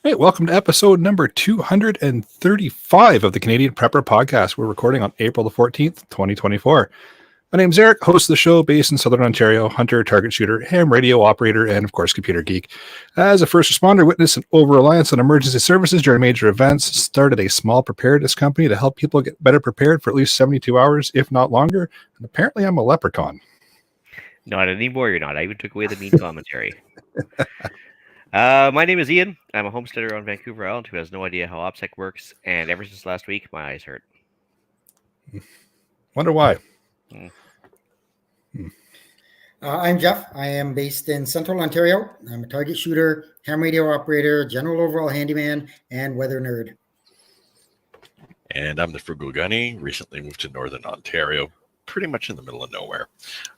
Hey, welcome to episode number 235 of the Canadian Prepper Podcast. We're recording on April the 14th, 2024. My name's Eric, host of the show based in Southern Ontario, hunter, target shooter, ham radio operator, and of course, computer geek. As a first responder, witnessed an over-reliance on emergency services during major events, started a small preparedness company to help people get better prepared for at least 72 hours, if not longer. And apparently I'm a leprechaun. Not anymore, you're not. I even took away the mean commentary. My name is Ian. I'm a homesteader on Vancouver Island who has no idea how OPSEC works, and ever since last week, my eyes hurt. Wonder why. I'm Jeff. I am based in Central Ontario. I'm a target shooter, ham radio operator, general overall handyman, and weather nerd. And I'm the Frugal Gunny, recently moved to Northern Ontario, pretty much in the middle of nowhere.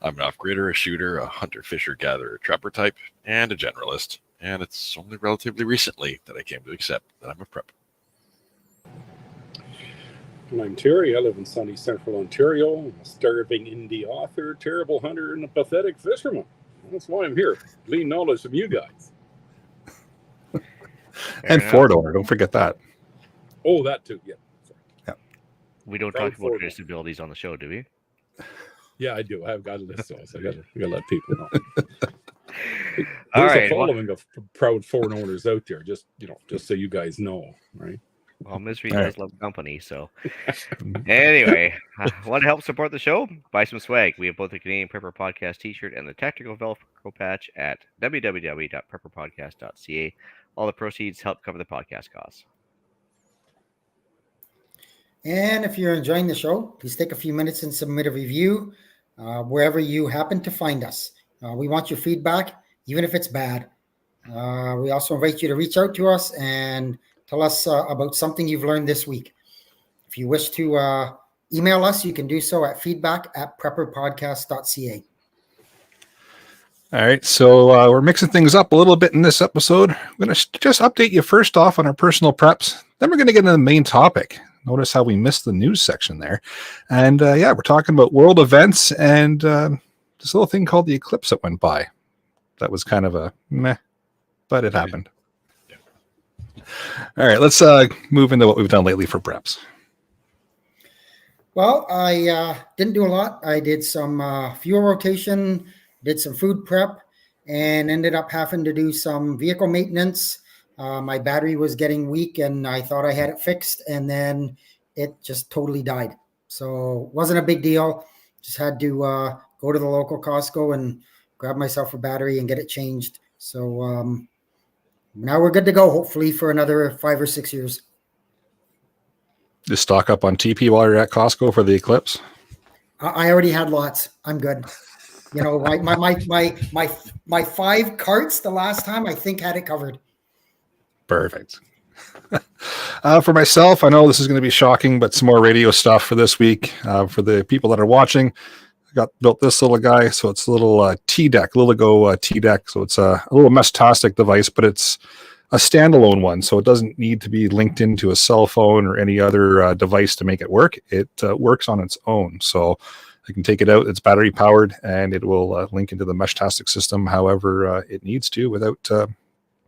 I'm an off-grider, a shooter, a hunter, fisher, gatherer, trapper type, and a generalist. And it's only relatively recently that I came to accept that I'm a prepper. I'm Terry. I live in sunny Central Ontario. I'm a starving indie author, terrible hunter, and a pathetic fisherman. That's why I'm here. Glean knowledge from you guys. And Ford owner, don't forget that. Oh, that too. Yeah. Sorry. Yeah. We don't talk about disabilities on the show, do we? Yeah, I do. I've got a list, so I got to let people know. All There's right. a following of proud foreign owners out there. Just so you guys know, right? Well, Misery does love company, so anyway, want to help support the show? Buy some swag. We have both the Canadian Prepper Podcast t-shirt and the Tactical Velcro patch at www.prepperpodcast.ca. All the proceeds help cover the podcast costs. And if you're enjoying the show, please take a few minutes and submit a review wherever you happen to find us. We want your feedback, even if it's bad. We also invite you to reach out to us and tell us about something you've learned this week. If you wish to email us, you can do so at feedback@prepperpodcast.ca. All right, so we're mixing things up a little bit in this episode. I'm going to just update you first off on our personal preps. Then we're going to get into the main topic. Notice how we missed the news section there. And we're talking about world events and this little thing called the eclipse that went by. That was kind of a meh, but it happened. Yeah. All right, let's move into what we've done lately for preps. Well, I didn't do a lot. I did some fuel rotation, did some food prep, and ended up having to do some vehicle maintenance. My battery was getting weak, and I thought I had it fixed, and then it just totally died. So it wasn't a big deal. Just had to go to the local Costco and grab myself a battery and get it changed. So now we're good to go, hopefully, for another 5 or 6 years. Just stock up on TP while you're at Costco for the eclipse. I already had lots. I'm good. You know, my 5 carts the last time, I think, had it covered. Perfect. For myself, I know this is going to be shocking, but some more radio stuff for this week. For the people that are watching, I built this little guy. So it's a little T-Deck, Liligo T-Deck. So it's a little mesh-tastic device, but it's a standalone one. So it doesn't need to be linked into a cell phone or any other device to make it work. It works on its own. So I can take it out. It's battery powered, and it will link into the mesh-tastic system however it needs to without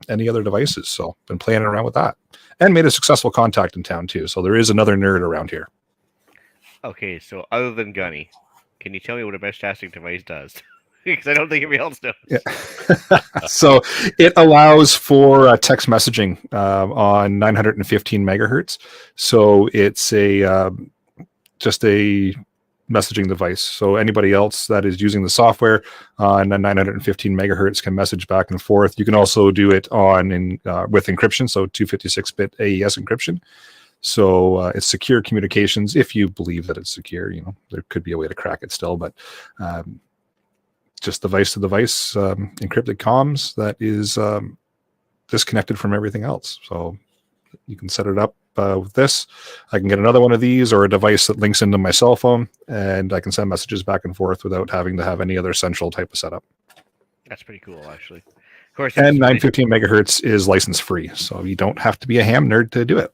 any other devices. So been playing around with that and made a successful contact in town too. So there is another nerd around here. Okay, so other than Gunny, can you tell me what a mesh-tastic device does? Because I don't think anybody else knows. Yeah. So it allows for text messaging on 915 megahertz. So it's just a messaging device. So anybody else that is using the software on 915 megahertz can message back and forth. You can also do it with encryption, so 256-bit AES encryption. So it's secure communications if you believe that it's secure. You know, there could be a way to crack it still, but just device to device encrypted comms that is disconnected from everything else. So you can set it up with this. I can get another one of these or a device that links into my cell phone, and I can send messages back and forth without having to have any other central type of setup. That's pretty cool, actually. Of course, and 915 megahertz is license free, so you don't have to be a ham nerd to do it.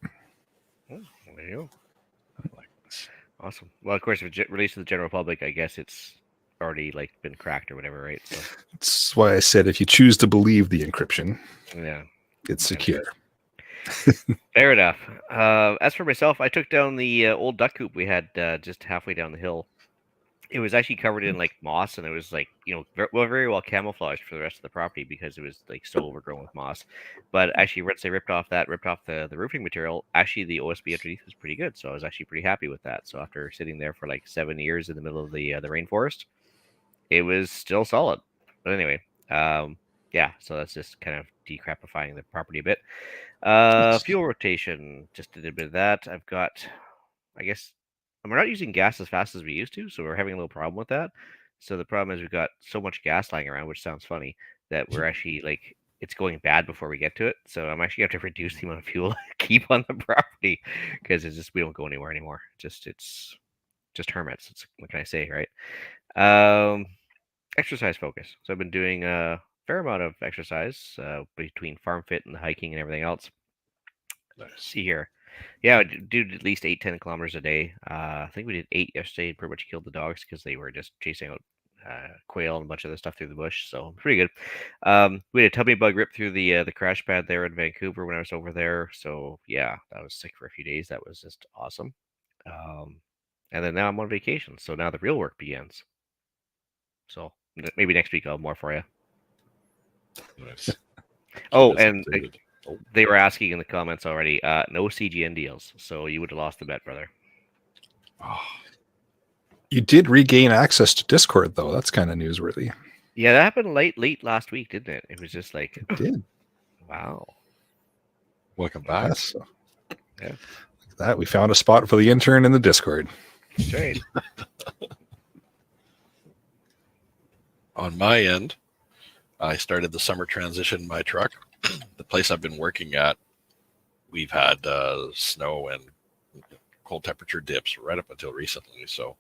Oh, there you go. Awesome. Well, of course, if it's released to the general public, I guess it's already been cracked or whatever, right? So that's why I said if you choose to believe the encryption, yeah, it's secure. Fair enough. As for myself, I took down the old duck coop we had just halfway down the hill. It was actually covered in like moss, and it was like very well camouflaged for the rest of the property because it was like so overgrown with moss. But actually, once they ripped off the roofing material, actually the OSB underneath was pretty good. So I was actually pretty happy with that. So after sitting there for like 7 years in the middle of the rainforest, it was still solid. But anyway, yeah. So that's just kind of decrapifying the property a bit. Fuel rotation, just did a bit of that. I've got, I guess, we're not using gas as fast as we used to, so we're having a little problem with that. So the problem is we've got so much gas lying around, which sounds funny, that we're actually like it's going bad before we get to it. So I'm actually have to reduce the amount of fuel I keep on the property because it's just we don't go anywhere anymore. It's just hermits. It's, what can I say, right? Exercise focus. So I've been doing a fair amount of exercise between farm fit and the hiking and everything else. Let's see here. Yeah, I do at least 8-10 kilometers a day. I think we did 8 yesterday and pretty much killed the dogs because they were just chasing out quail and a bunch of other stuff through the bush. So pretty good. We had a tummy bug rip through the crash pad there in Vancouver when I was over there. So yeah, I was sick for a few days. That was just awesome. And then now I'm on vacation. So now the real work begins. So maybe next week I'll have more for you. Nice. Oh, and they were asking in the comments already. No CGN deals, so you would have lost the bet, brother. Oh, You did regain access to Discord, though. That's kind of newsworthy. Yeah, that happened late last week, didn't it? It was just like, It did. wow. welcome back. Yes. Yeah. Like that we found a spot for the intern in the Discord. That's right. On my end, I started the summer transition in my truck. The place I've been working at, we've had snow and cold temperature dips right up until recently. So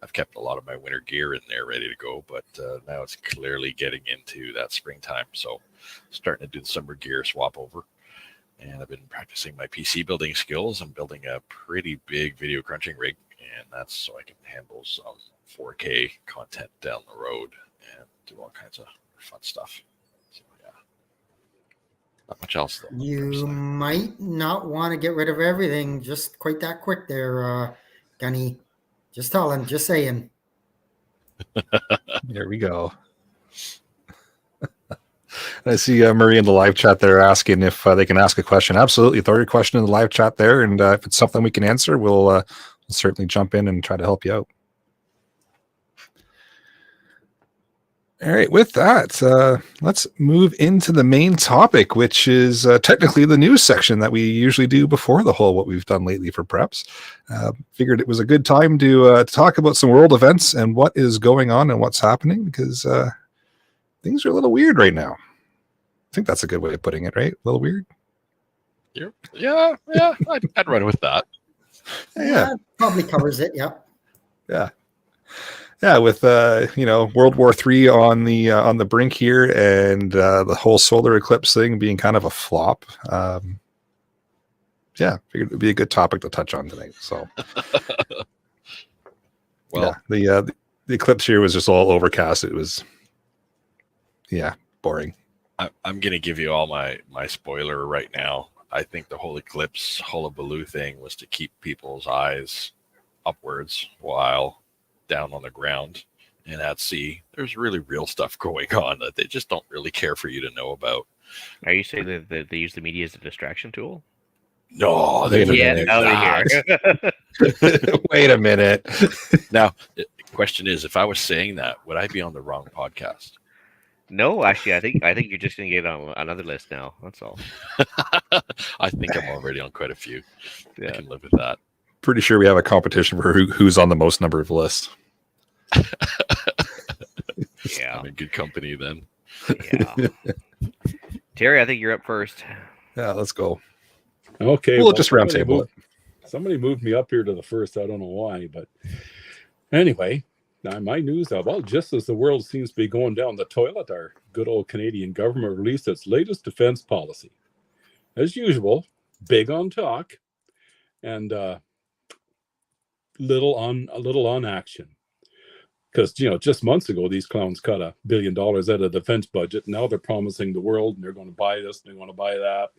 I've kept a lot of my winter gear in there ready to go. But now it's clearly getting into that springtime. So starting to do the summer gear swap over. And I've been practicing my PC building skills. I'm building a pretty big video crunching rig. And that's so I can handle some 4K content down the road and do all kinds of fun stuff. So yeah, not much else though. You might not want to get rid of everything just quite that quick there, Gunny. Just telling, just saying. There we go. I see Marie in the live chat there asking if they can ask a question. Absolutely. Throw your question in the live chat there. And if it's something we can answer, we'll certainly jump in and try to help you out. All right, with that, let's move into the main topic, which is technically the news section that we usually do before the whole what we've done lately for preps. Figured it was a good time to talk about some world events and what is going on and what's happening, because things are a little weird right now. I think that's a good way of putting it, right? A little weird? Yeah, I'd run with that. Yeah. Probably covers it, yep. Yeah, with World War III on the brink here, and the whole solar eclipse thing being kind of a flop. Yeah, figured it would be a good topic to touch on tonight. So, well, yeah, the eclipse here was just all overcast. It was, boring. I'm gonna give you all my spoiler right now. I think the whole eclipse hullabaloo thing was to keep people's eyes upwards while down on the ground and at sea. There's really real stuff going on that they just don't really care for you to know about. Are you saying that they use the media as a distraction tool? No, they get out of here. Wait a minute. Now, the question is, if I was saying that, would I be on the wrong podcast? No, actually, I think you're just gonna get on another list now. That's all. I think I'm already on quite a few. Yeah. I can live with that. Pretty sure we have a competition for who's on the most number of lists. Yeah, I'm in good company then. Yeah. Terry, I think you're up first. Yeah, let's go. Okay. We'll just round table it. Somebody moved me up here to the first. I don't know why, but anyway, now my news. Well, just as the world seems to be going down the toilet, our good old Canadian government released its latest defense policy. As usual, big on talk and little on action. Because just months ago, these clowns cut $1 billion out of the defense budget. Now they're promising the world, and they're going to buy this, and they're going to buy that.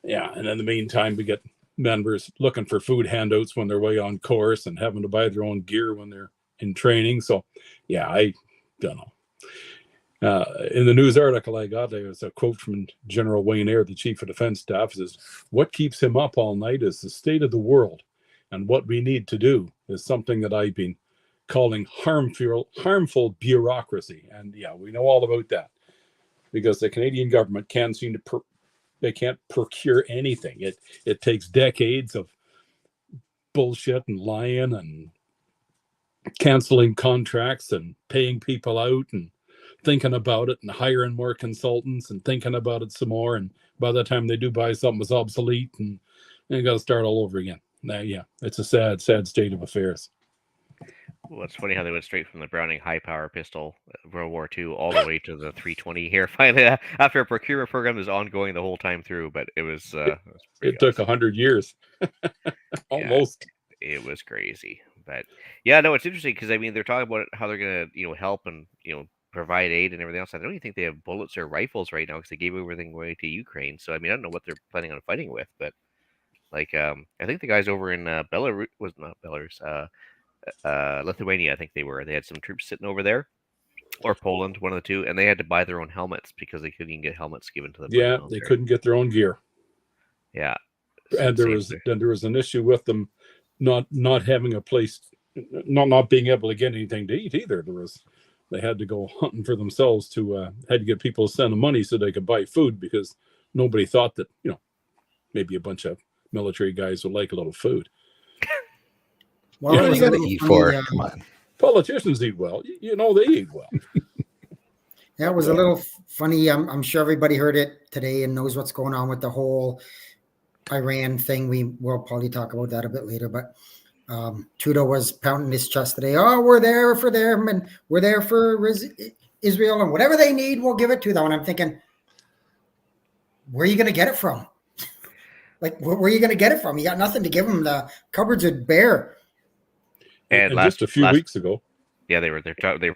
Yeah, and in the meantime, we get members looking for food handouts when they're way on course and having to buy their own gear when they're in training. So, yeah, I don't know. In the news article I got, there was a quote from General Wayne Eyre, the Chief of Defense Staff, says, "What keeps him up all night is the state of the world. And what we need to do is something that I've been calling harmful bureaucracy." And yeah, we know all about that because the Canadian government can't seem to they can't procure anything. It takes decades of bullshit and lying and canceling contracts and paying people out and thinking about it and hiring more consultants and thinking about it some more. And by the time they do buy something, it's obsolete and you got to start all over again. Now, yeah, it's a sad, sad state of affairs. Well, it's funny how they went straight from the Browning high power pistol, World War II, all the way to the 320 here. Finally, after a procurement program was ongoing the whole time through, but it was. It took 100 years, almost. Yeah, it was crazy, but yeah, no, it's interesting because I mean they're talking about how they're gonna help and provide aid and everything else. I don't even think they have bullets or rifles right now because they gave everything away to Ukraine. So I mean I don't know what they're planning on fighting with, but like I think the guys over in Belarus was not Belarus. Lithuania, I think they had some troops sitting over there, or Poland, one of the two, and they had to buy their own helmets because they couldn't even get helmets given to them. Yeah, they couldn't get their own gear. Yeah, and there was an issue with them not having a place, not being able to get anything to eat either. They had to go hunting for themselves had to get people to send them money so they could buy food because nobody thought that maybe a bunch of military guys would like a little food. Well, what are you going to eat for? Come on. Politicians eat well. They eat well. Yeah, it was a little funny. I'm sure everybody heard it today and knows what's going on with the whole Iran thing. We'll probably talk about that a bit later. But Trudeau was pounding his chest today. Oh, we're there for them and we're there for Israel and whatever they need, we'll give it to them. And I'm thinking, where are you going to get it from? Like, where are you going to get it from? You got nothing to give them. The cupboards are bare. And just a few weeks ago, yeah, they were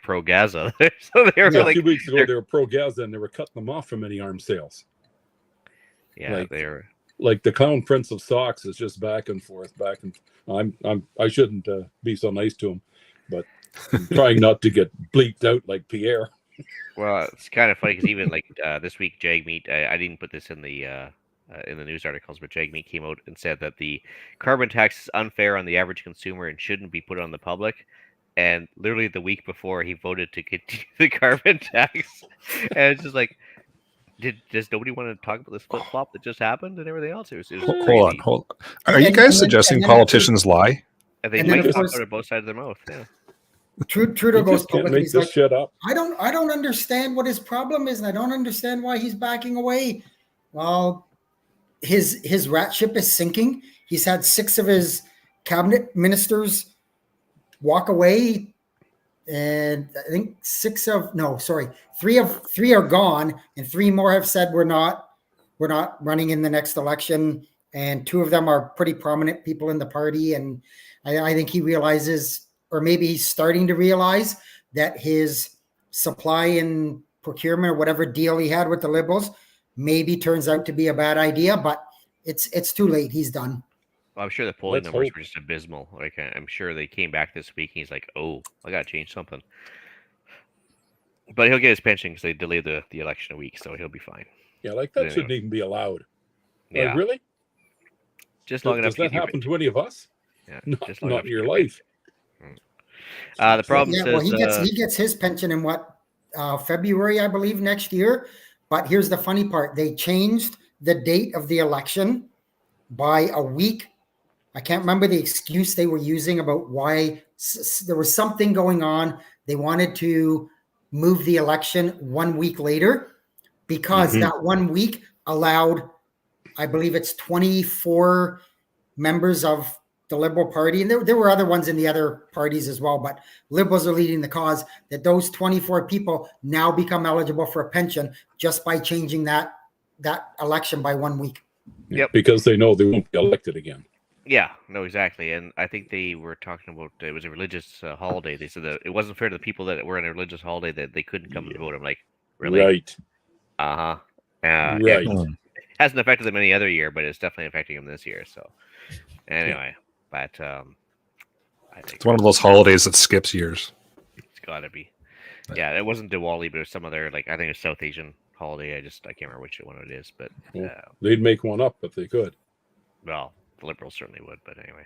pro Gaza. So they were a few weeks ago they were pro Gaza and they were cutting them off from any arms sales. Yeah, they're like the Clown Prince of Socks is just back and forth. I shouldn't be so nice to him, but I'm trying not to get bleeped out like Pierre. Well, it's kind of funny because even like this week, Jagmeet, I didn't put this in the news articles, but Jagmeet came out and said that the carbon tax is unfair on the average consumer and shouldn't be put on the public. And literally the week before, he voted to continue the carbon tax. And it's just like, does nobody want to talk about this flip flop that just happened and everything else? It was hold on. Are you guys suggesting politicians lie? And they might have talked out of both sides of their mouth. Yeah. Trudeau goes public. He's like, shut up. I don't understand what his problem is, and I don't understand why he's backing away. Well, his rat ship is sinking. He's had 6 of his cabinet ministers walk away, and I think 3 are gone, and 3 more have said we're not running in the next election, and 2 of them are pretty prominent people in the party. And I think he realizes, or maybe he's starting to realize, that his supply and procurement or whatever deal he had with the Liberals maybe turns out to be a bad idea, but it's too late. He's done. Well, I'm sure the polling numbers were just abysmal. Like, I'm sure they came back this week and he's like, oh, I got to change something. But he'll get his pension because they delayed the election a week, so he'll be fine. Yeah, like that shouldn't even be allowed. Yeah. Like, really? Just long enough. Does that happen to any of us? Yeah, just not in your life. The problem is, he gets his pension in February, I believe, next year. But here's the funny part: they changed the date of the election by a week. I can't remember the excuse they were using about why there was something going on. They wanted to move the election 1 week later because that 1 week allowed, I believe it's 24 members of the Liberal Party, and there were other ones in the other parties as well, but Liberals are leading the cause, that those 24 people now become eligible for a pension just by changing that election by 1 week. Yep. Because they know they won't be elected again. Yeah, no, exactly. And I think they were talking about, it was a religious holiday. They said that it wasn't fair to the people that were on a religious holiday that they couldn't come and vote. I'm like, really? Right. Uh-huh. Right. hasn't affected them any other year, but it's definitely affecting them this year. So anyway, but I think It's one of those holidays that skips years. it's got to be. Yeah, it wasn't Diwali, but it was some other I think it was South Asian holiday. I can't remember which one it is, but They'd make one up if they could. well, the Liberals certainly would. But anyway.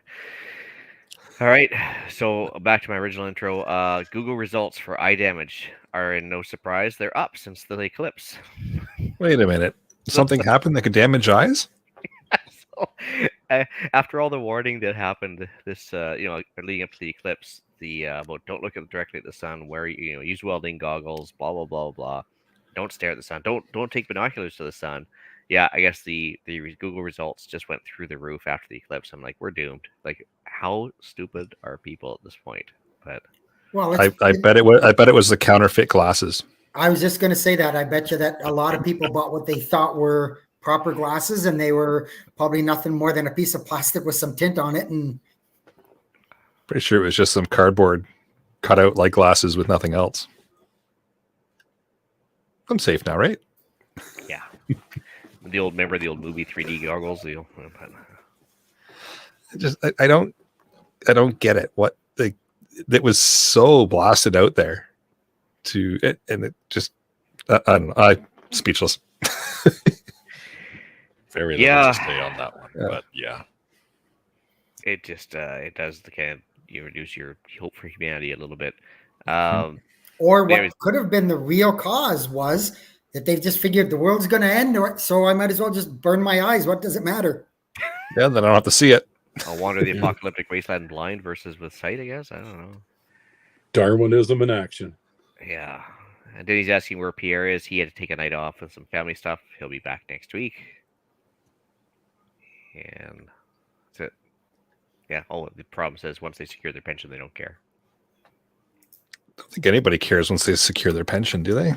All right, so back to my original intro. Google results for eye damage are in no surprise. They're up since the eclipse. Wait a minute. Something happened that could damage eyes? So, after all the warning that happened this, leading up to the eclipse, about don't look directly at the sun, use welding goggles, blah blah blah blah. Don't stare at the sun. Don't take binoculars to the sun. Yeah, I guess the Google results just went through the roof after the eclipse. I'm like, we're doomed. Like, how stupid are people at this point? But Well, I bet it was. I bet it was the counterfeit glasses. I was just going to say that. I bet you that a lot of people bought what they thought were proper glasses, and they were probably nothing more than a piece of plastic with some tint on it. And Pretty sure it was just some cardboard cut out like glasses with nothing else. I'm safe now, right? yeah, the old movie 3D goggles. I don't get it. What it was so blasted out there to it, and it just I don't know. I'm speechless. Very little to say on that one, Yeah. but yeah. It just it does the kind of reduce your hope for humanity a little bit. or There what is- could have been the real cause was that they've just figured the world's going to end, so I might as well just burn my eyes. What does it matter? Yeah, then I don't have to see it. I'll wander the apocalyptic wasteland blind versus with sight. I guess I don't know. Darwinism in action. Yeah. And then he's asking where Pierre is. He had to take a night off with some family stuff. He'll be back next week. And that's it. Yeah. Oh, the problem says once they secure their pension, they don't care. I don't think anybody cares once they secure their pension, do they?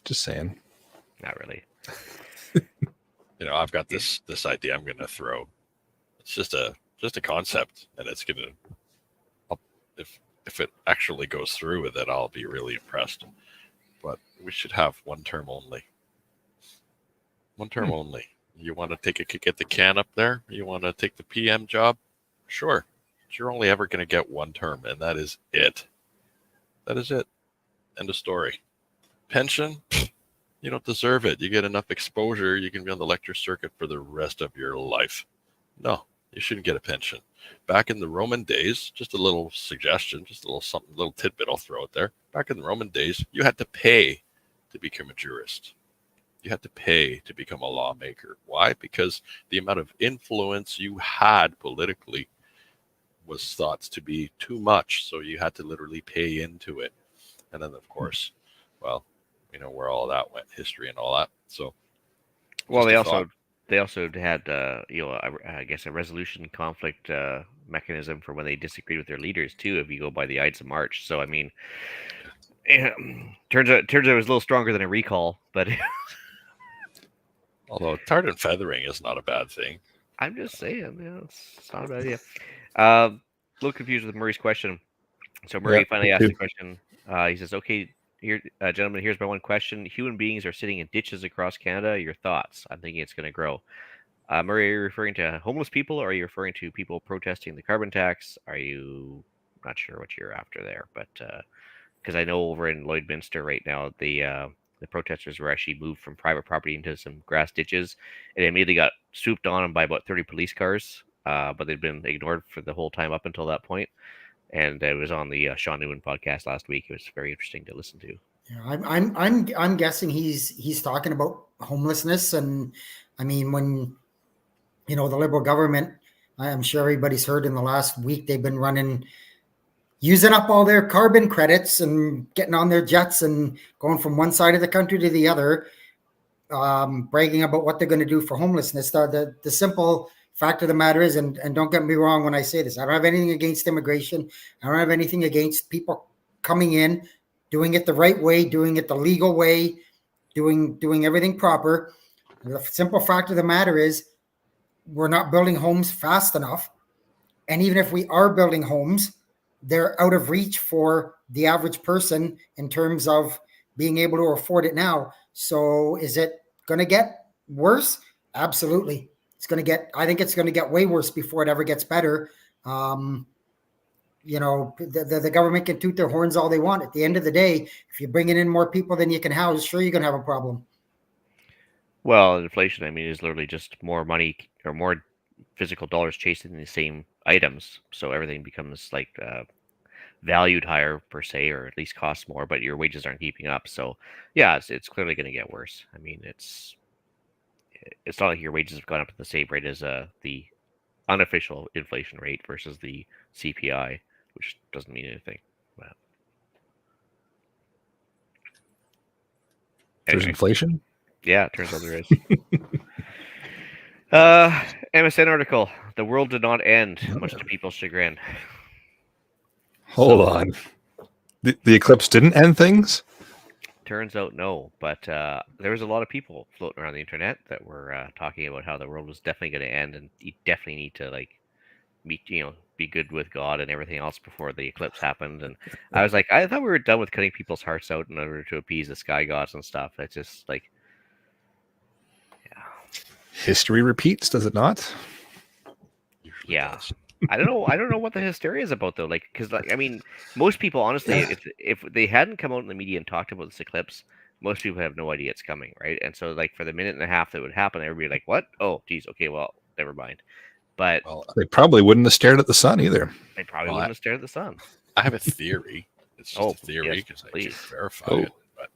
Just saying. Not really. I've got this idea I'm going to throw. It's just a concept, and it's going to, if it actually goes through with it, I'll be really impressed. But we should have one term only. One term only. You want to take a kick at the can up there? You want to take the PM job? Sure. But you're only ever going to get one term, and that is it. That is it. End of story. Pension? You don't deserve it. You get enough exposure, you can be on the lecture circuit for the rest of your life. No, you shouldn't get a pension. Back in the Roman days, just a little suggestion, just a little tidbit I'll throw out there. Back in the Roman days, you had to pay to become a jurist. You had to pay to become a lawmaker. Why? Because the amount of influence you had politically was thought to be too much, so you had to literally pay into it. And then, of course, well, where all that went, history and all that. So, Well, just they also had I guess a resolution conflict mechanism for when they disagreed with their leaders too. If you go by the Ides of March, so I mean, turns out it was a little stronger than a recall, but although tarred and feathering is not a bad thing. I'm just saying, it's not a bad idea. A little confused with Murray's question. So Murray finally asked the question. He says, "Okay, here, gentlemen, here's my one question. Human beings are sitting in ditches across Canada. Your thoughts?" I'm thinking it's going to grow. Murray, are you referring to homeless people, or are you referring to people protesting the carbon tax? Are you not sure what you're after there? But because I know over in Lloydminster right now, the protesters were actually moved from private property into some grass ditches, and immediately got swooped on them by about 30 police cars. But they'd been ignored for the whole time up until that point. And it was on the Sean Newman podcast last week. It was very interesting to listen to. Yeah, I'm guessing he's talking about homelessness, and I mean when the Liberal government, I'm sure everybody's heard in the last week they've been using up all their carbon credits and getting on their jets and going from one side of the country to the other, bragging about what they're going to do for homelessness. The simple fact of the matter is, and don't get me wrong when I say this, I don't have anything against immigration. I don't have anything against people coming in, doing it the right way, doing it the legal way, doing everything proper. The simple fact of the matter is we're not building homes fast enough. And even if we are building homes, they're out of reach for the average person in terms of being able to afford it now. So is it going to get worse? Absolutely. I think it's going to get way worse before it ever gets better. The government can toot their horns all they want. At the end of the day, if you're bringing in more people than you can house, sure, you're going to have a problem. Well, inflation, I mean, is literally just more money or more physical dollars chasing the same items. So everything becomes like valued higher per se, or at least costs more, but your wages aren't keeping up. So yeah, it's clearly going to get worse. I mean, it's not like your wages have gone up at the same rate as the unofficial inflation rate versus the CPI, which doesn't mean anything. But There's anyway, inflation. yeah, it turns out there is. MSN article: The world did not end, much to people's chagrin. Hold on. The eclipse didn't end things? Turns out no, but there was a lot of people floating around the internet that were talking about how the world was definitely going to end, and you definitely need to like be good with God and everything else before the eclipse happened. And I was like, I thought we were done with cutting people's hearts out in order to appease the sky gods and stuff. It's just like, yeah, History repeats, does it not? Usually yeah. does. I don't know what the hysteria is about though. Like, because I mean, most people honestly, if they hadn't come out in the media and talked about this eclipse, most people have no idea it's coming, right? And so like for the minute and a half that would happen, everybody like, what? Oh, geez, okay, well, never mind. But Well, They probably wouldn't have stared at the sun either. they probably Well, wouldn't have stared at the sun. I have a theory. It's just Oh, a theory yes, because I please. can't verify Oh. it. But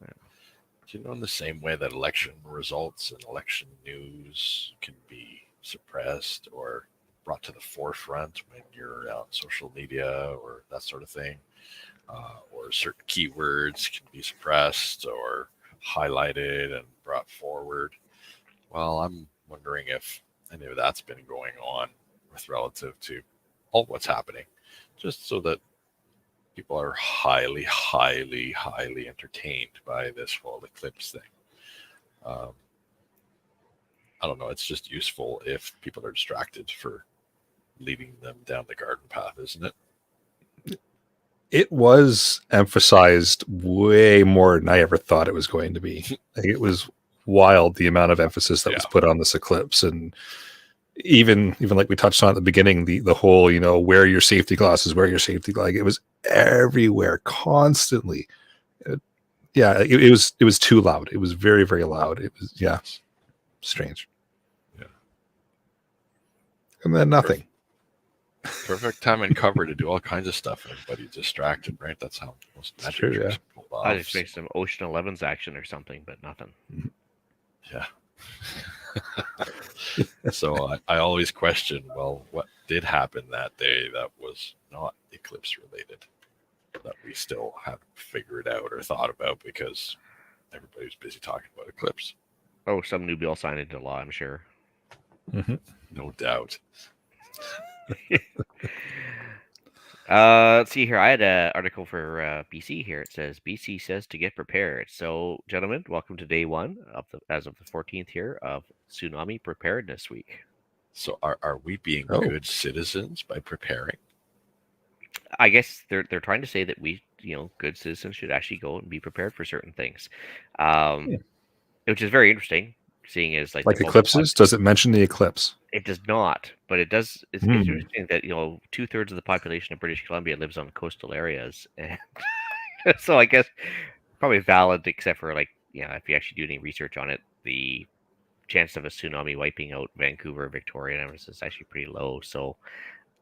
in the same way that election results and election news can be suppressed or brought to the forefront when you're on social media or that sort of thing, or certain keywords can be suppressed or highlighted and brought forward. Well, I'm wondering if any of that's been going on with relative to all what's happening, just so that people are highly, highly, highly entertained by this whole eclipse thing. I don't know. It's just useful if people are distracted for leading them down the garden path, isn't it? It was emphasized way more than I ever thought it was going to be. Like, it was wild the amount of emphasis that was put on this eclipse, and even like we touched on at the beginning, the whole wear your safety glasses, like it was everywhere constantly. It was too loud. It was very, very loud. It was strange. Yeah. And then nothing. Perfect time and cover to do all kinds of stuff. Everybody's distracted, right? That's how most It's magic true, tricks yeah. are pulled off. I just make some Ocean 11's action or something, but nothing. Yeah. So I always question, well, what did happen that day that was not eclipse related that we still haven't figured out or thought about because everybody was busy talking about eclipse? Oh, some new bill signed into law, I'm sure. No doubt. Let's see here. I had an article for BC here. It says BC says to get prepared. So, gentlemen, welcome to day one as of the 14th here of Tsunami Preparedness Week. So are we being good citizens by preparing? I guess they're trying to say that we, good citizens should actually go and be prepared for certain things, which is very interesting. Seeing as like eclipses, does it mention the eclipse? It does not, but it does. It's interesting that 2/3 of the population of British Columbia lives on coastal areas, and so I guess probably valid, except for if you actually do any research on it, the chance of a tsunami wiping out Vancouver, Victoria, and everything is actually pretty low. So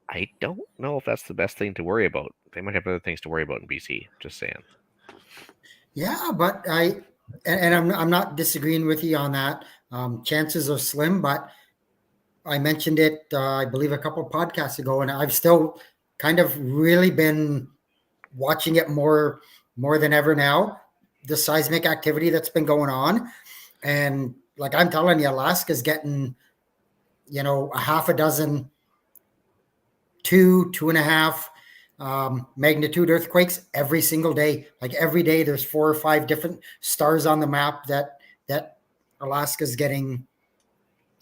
I don't know if that's the best thing to worry about. They might have other things to worry about in BC. Just saying. Yeah, but I'm not disagreeing with you on that. Chances are slim, but I mentioned it, I believe, a couple of podcasts ago, and I've still kind of really been watching it more than ever now. The seismic activity that's been going on, and like I'm telling you, Alaska's getting, a half a dozen, 2.5 magnitude earthquakes every single day. Like every day, there's 4 or 5 different stars on the map that Alaska's getting.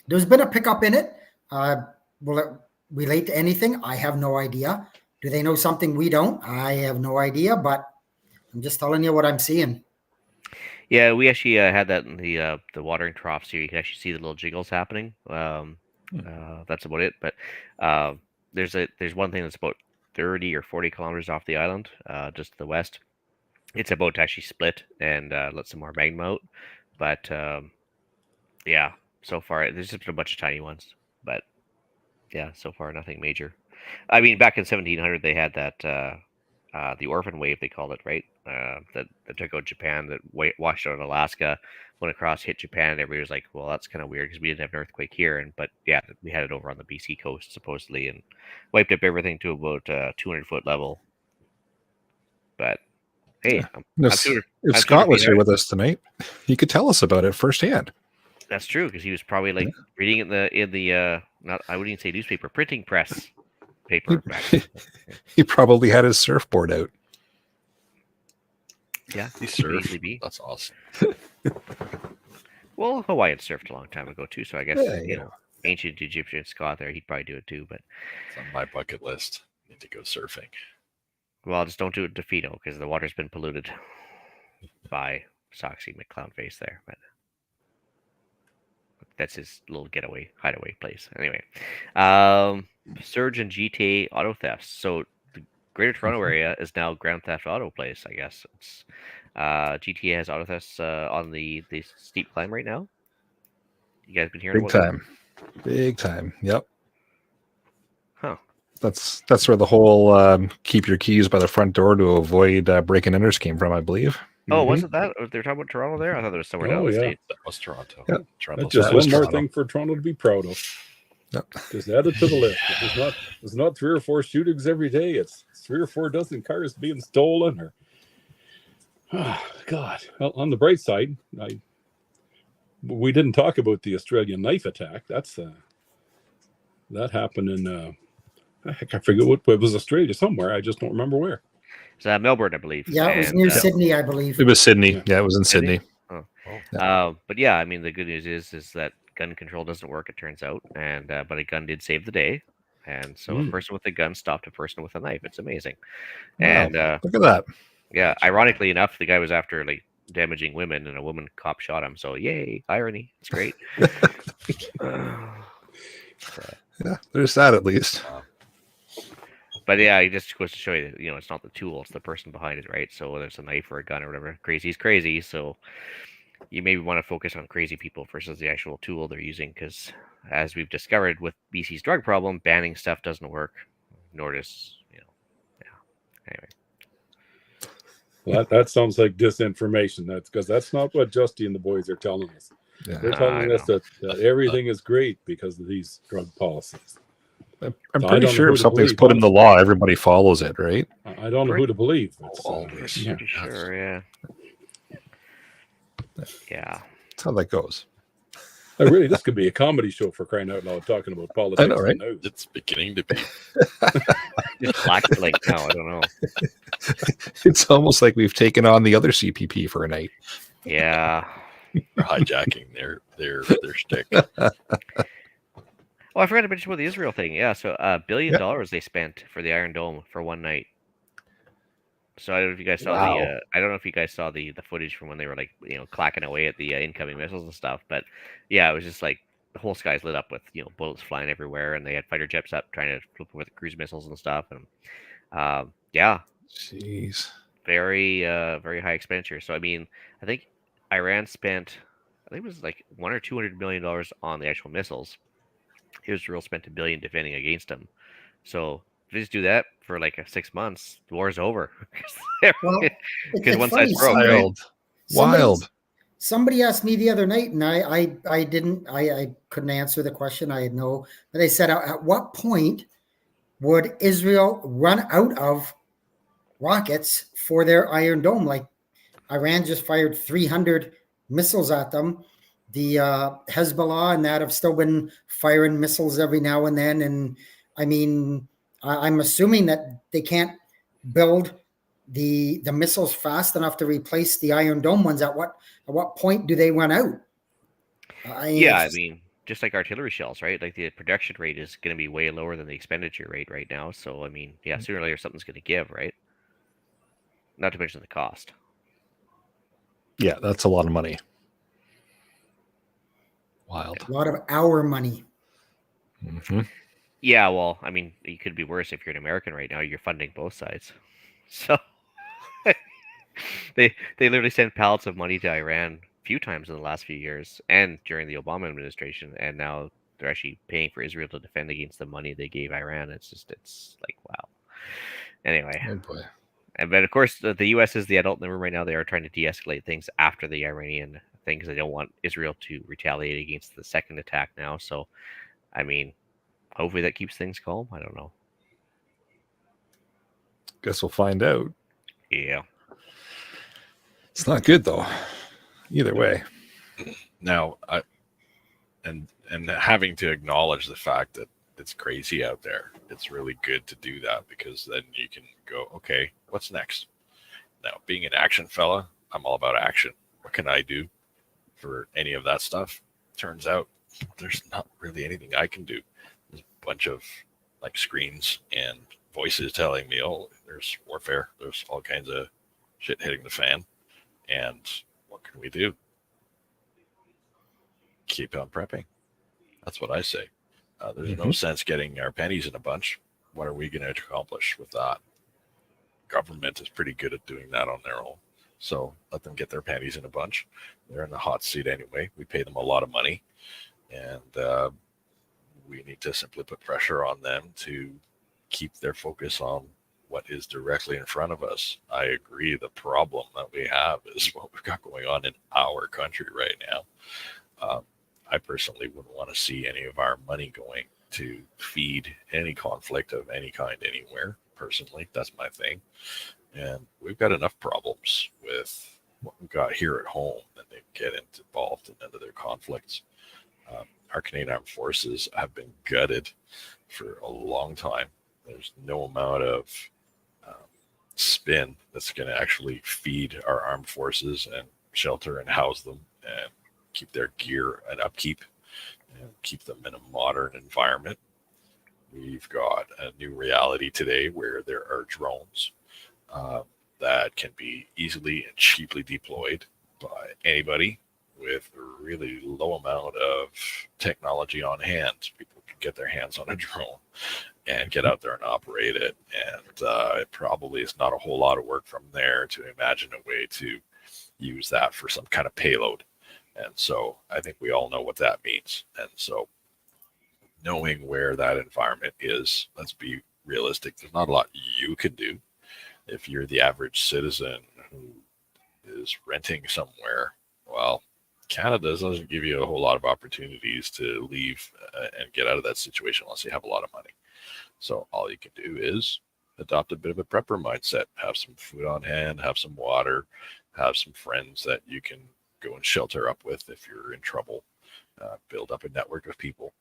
There's been a pickup in it. Will it relate to anything? I have no idea. Do they know something we don't? I have no idea, but I'm just telling you what I'm seeing. Yeah, we actually had that in the watering troughs here. You can actually see the little jiggles happening. That's about it. But there's one thing that's about 30 or 40 kilometers off the island, just to the west. It's about to actually split and let some more magma out. But yeah, so far there's just been a bunch of tiny ones. But yeah, so far nothing major. I mean, back in 1700 they had that the orphan wave they called it, right? That took out Japan, that washed out Alaska, went across, hit Japan, and everybody was like, "Well, that's kind of weird because we didn't have an earthquake here." But yeah, we had it over on the BC coast supposedly, and wiped up everything to about 200-foot level. But hey, Yeah. I'm If, sooner. if I'm Scott sooner was be here there. with us tonight, he could tell us about it firsthand. That's true because he was probably like reading it in the not I wouldn't even say newspaper, printing press paper back then. He probably had his surfboard out. Yeah, He could easily surfed. be. That's awesome. Well, Hawaiian surfed a long time ago too, so I guess Yeah, you know ancient Egyptian Scott there, he'd probably do it too. But It's on my bucket list. Need to go surfing. well, just don't do it to Defino because the water's been polluted by Soxy McClownface there. But that's his little hideaway place. Anyway, surge in GTA auto thefts. So the Greater Toronto area is now ground theft auto place. I guess it's GTA has auto thefts on the steep climb right now. You guys been hearing Big about time. Big time. Yep. Huh. That's where the whole keep your keys by the front door to avoid break-in enters came from, I believe. that? Oh, Mhm. wasn't that? They were talking about Toronto there. I thought there was somewhere down Oh, the yeah. state. That was Toronto. Yeah. Toronto. That's just That was one more Toronto. thing for Toronto to be proud of. Yep. Just add it to the list. It's not 3 or 4 shootings every day. It's 3 or 4 dozen cars being stolen. Or God. Well, on the bright side, we didn't talk about the Australian knife attack. That's that happened in heck, I forget what it was, Australia somewhere. I just don't remember where. It's Melbourne, I believe. Yeah, it was And, near Sydney, I believe. It was Sydney. Yeah. Yeah, it was in Sydney? Sydney. Oh. Oh, But yeah, I mean, the good news is that gun control doesn't work. It turns out, and but a gun did save the day, and so a person with a gun stopped a person with a knife. It's amazing. Wow. And Look at that. yeah, ironically enough, the guy was after like damaging women, and a woman cop shot him. So yay, irony! It's great. Yeah, there's that at least. But yeah, it just goes to show you that it's not the tool; it's the person behind it, right? So whether it's a knife or a gun or whatever, crazy's crazy. So you maybe want to focus on crazy people versus the actual tool they're using, because as we've discovered with BC's drug problem, banning stuff doesn't work, nor does Anyway, Well, that sounds like disinformation. That's because that's not what Justy and the boys are telling us. Yeah. They're I telling us know. that everything is great because of these drug policies. I'm So I pretty don't know sure who if to something's believe, put in the law, everybody follows it, right? I don't know who to believe. It's, Always. yeah. pretty sure, yeah. Yeah. That's how that goes. Really, this could be a comedy show for crying out loud, talking about politics. I know, right? and news. It's beginning to be. Just black like now, I don't know. It's almost like we've taken on the other CPP for a night. Yeah. They're hijacking their stick. Oh, I forgot to mention about the Israel thing. Yeah, so $1 billion they spent for the Iron Dome for one night. So I don't know if you guys saw Wow. I don't know if you guys saw the footage from when they were like clacking away at the incoming missiles and stuff. But yeah, it was just like the whole sky's lit up with bullets flying everywhere, and they had fighter jets up trying to flip over the cruise missiles and stuff. And yeah, Jeez. very very high expenditure. So I mean, I think Iran spent it was like $100 or $200 million on the actual missiles. Israel spent $1 billion defending against them. So if they just do that for like 6 months, the war's over. Well, Because it's one funny, side's broke, right? Wild. Wild. Somebody asked me the other night, and I couldn't answer the question. I had no. But they said, at what point would Israel run out of rockets for their Iron Dome? Like Iran just fired 300 missiles at them. The Hezbollah and that have still been firing missiles every now and then. And I mean, I'm assuming that they can't build the missiles fast enough to replace the Iron Dome ones. At what point do they run out? I mean, just like artillery shells, right? Like the production rate is going to be way lower than the expenditure rate right now. So I mean, yeah, sooner or later something's going to give, right? Not to mention the cost. Yeah, that's a lot of money. Wild. A lot of our money. Mm-hmm. Yeah, well, I mean, it could be worse if you're an American right now. You're funding both sides, so they literally sent pallets of money to Iran a few times in the last few years, and during the Obama administration, and now they're actually paying for Israel to defend against the money they gave Iran. It's like wow. Anyway, Oh boy. but of course, the U.S. is the adult in the room right now. They are trying to de-escalate things after the Iranian thing because they don't want Israel to retaliate against the second attack now. So, I mean, hopefully that keeps things calm. I don't know. Guess we'll find out. Yeah. It's not good though. Either way. Now, and having to acknowledge the fact that it's crazy out there. It's really good to do that because then you can go, okay, what's next? Now, being an action fella, I'm all about action. What can I do for any of that stuff? Turns out there's not really anything I can do. There's a bunch of like screens and voices telling me, oh, there's warfare. There's all kinds of shit hitting the fan. And what can we do? Keep on prepping. That's what I say. There's no sense getting our pennies in a bunch. What are we going to accomplish with that? Government is pretty good at doing that on their own. So let them get their pennies in a bunch. They're in the hot seat anyway. We pay them a lot of money. And we need to simply put pressure on them to keep their focus on what is directly in front of us. I agree. The problem that we have is what we've got going on in our country right now. I personally wouldn't want to see any of our money going to feed any conflict of any kind anywhere. Personally, that's my thing. And we've got enough problems with what we've got here at home that they get involved in other conflicts. Our Canadian Armed Forces have been gutted for a long time. There's no amount of spin that's going to actually feed our armed forces and shelter and house them and keep their gear and upkeep and keep them in a modern environment. We've got a new reality today where there are drones that can be easily and cheaply deployed by anybody with a really low amount of technology on hand. People can get their hands on a drone and get out there and operate it. And it probably is not a whole lot of work from there to imagine a way to use that for some kind of payload. And so I think we all know what that means. And so knowing where that environment is, let's be realistic. There's not a lot you can do if you're the average citizen who is renting somewhere. Well, Canada doesn't give you a whole lot of opportunities to leave and get out of that situation unless you have a lot of money. So all you can do is adopt a bit of a prepper mindset, have some food on hand, have some water, have some friends that you can go and shelter up with if you're in trouble, build up a network of people.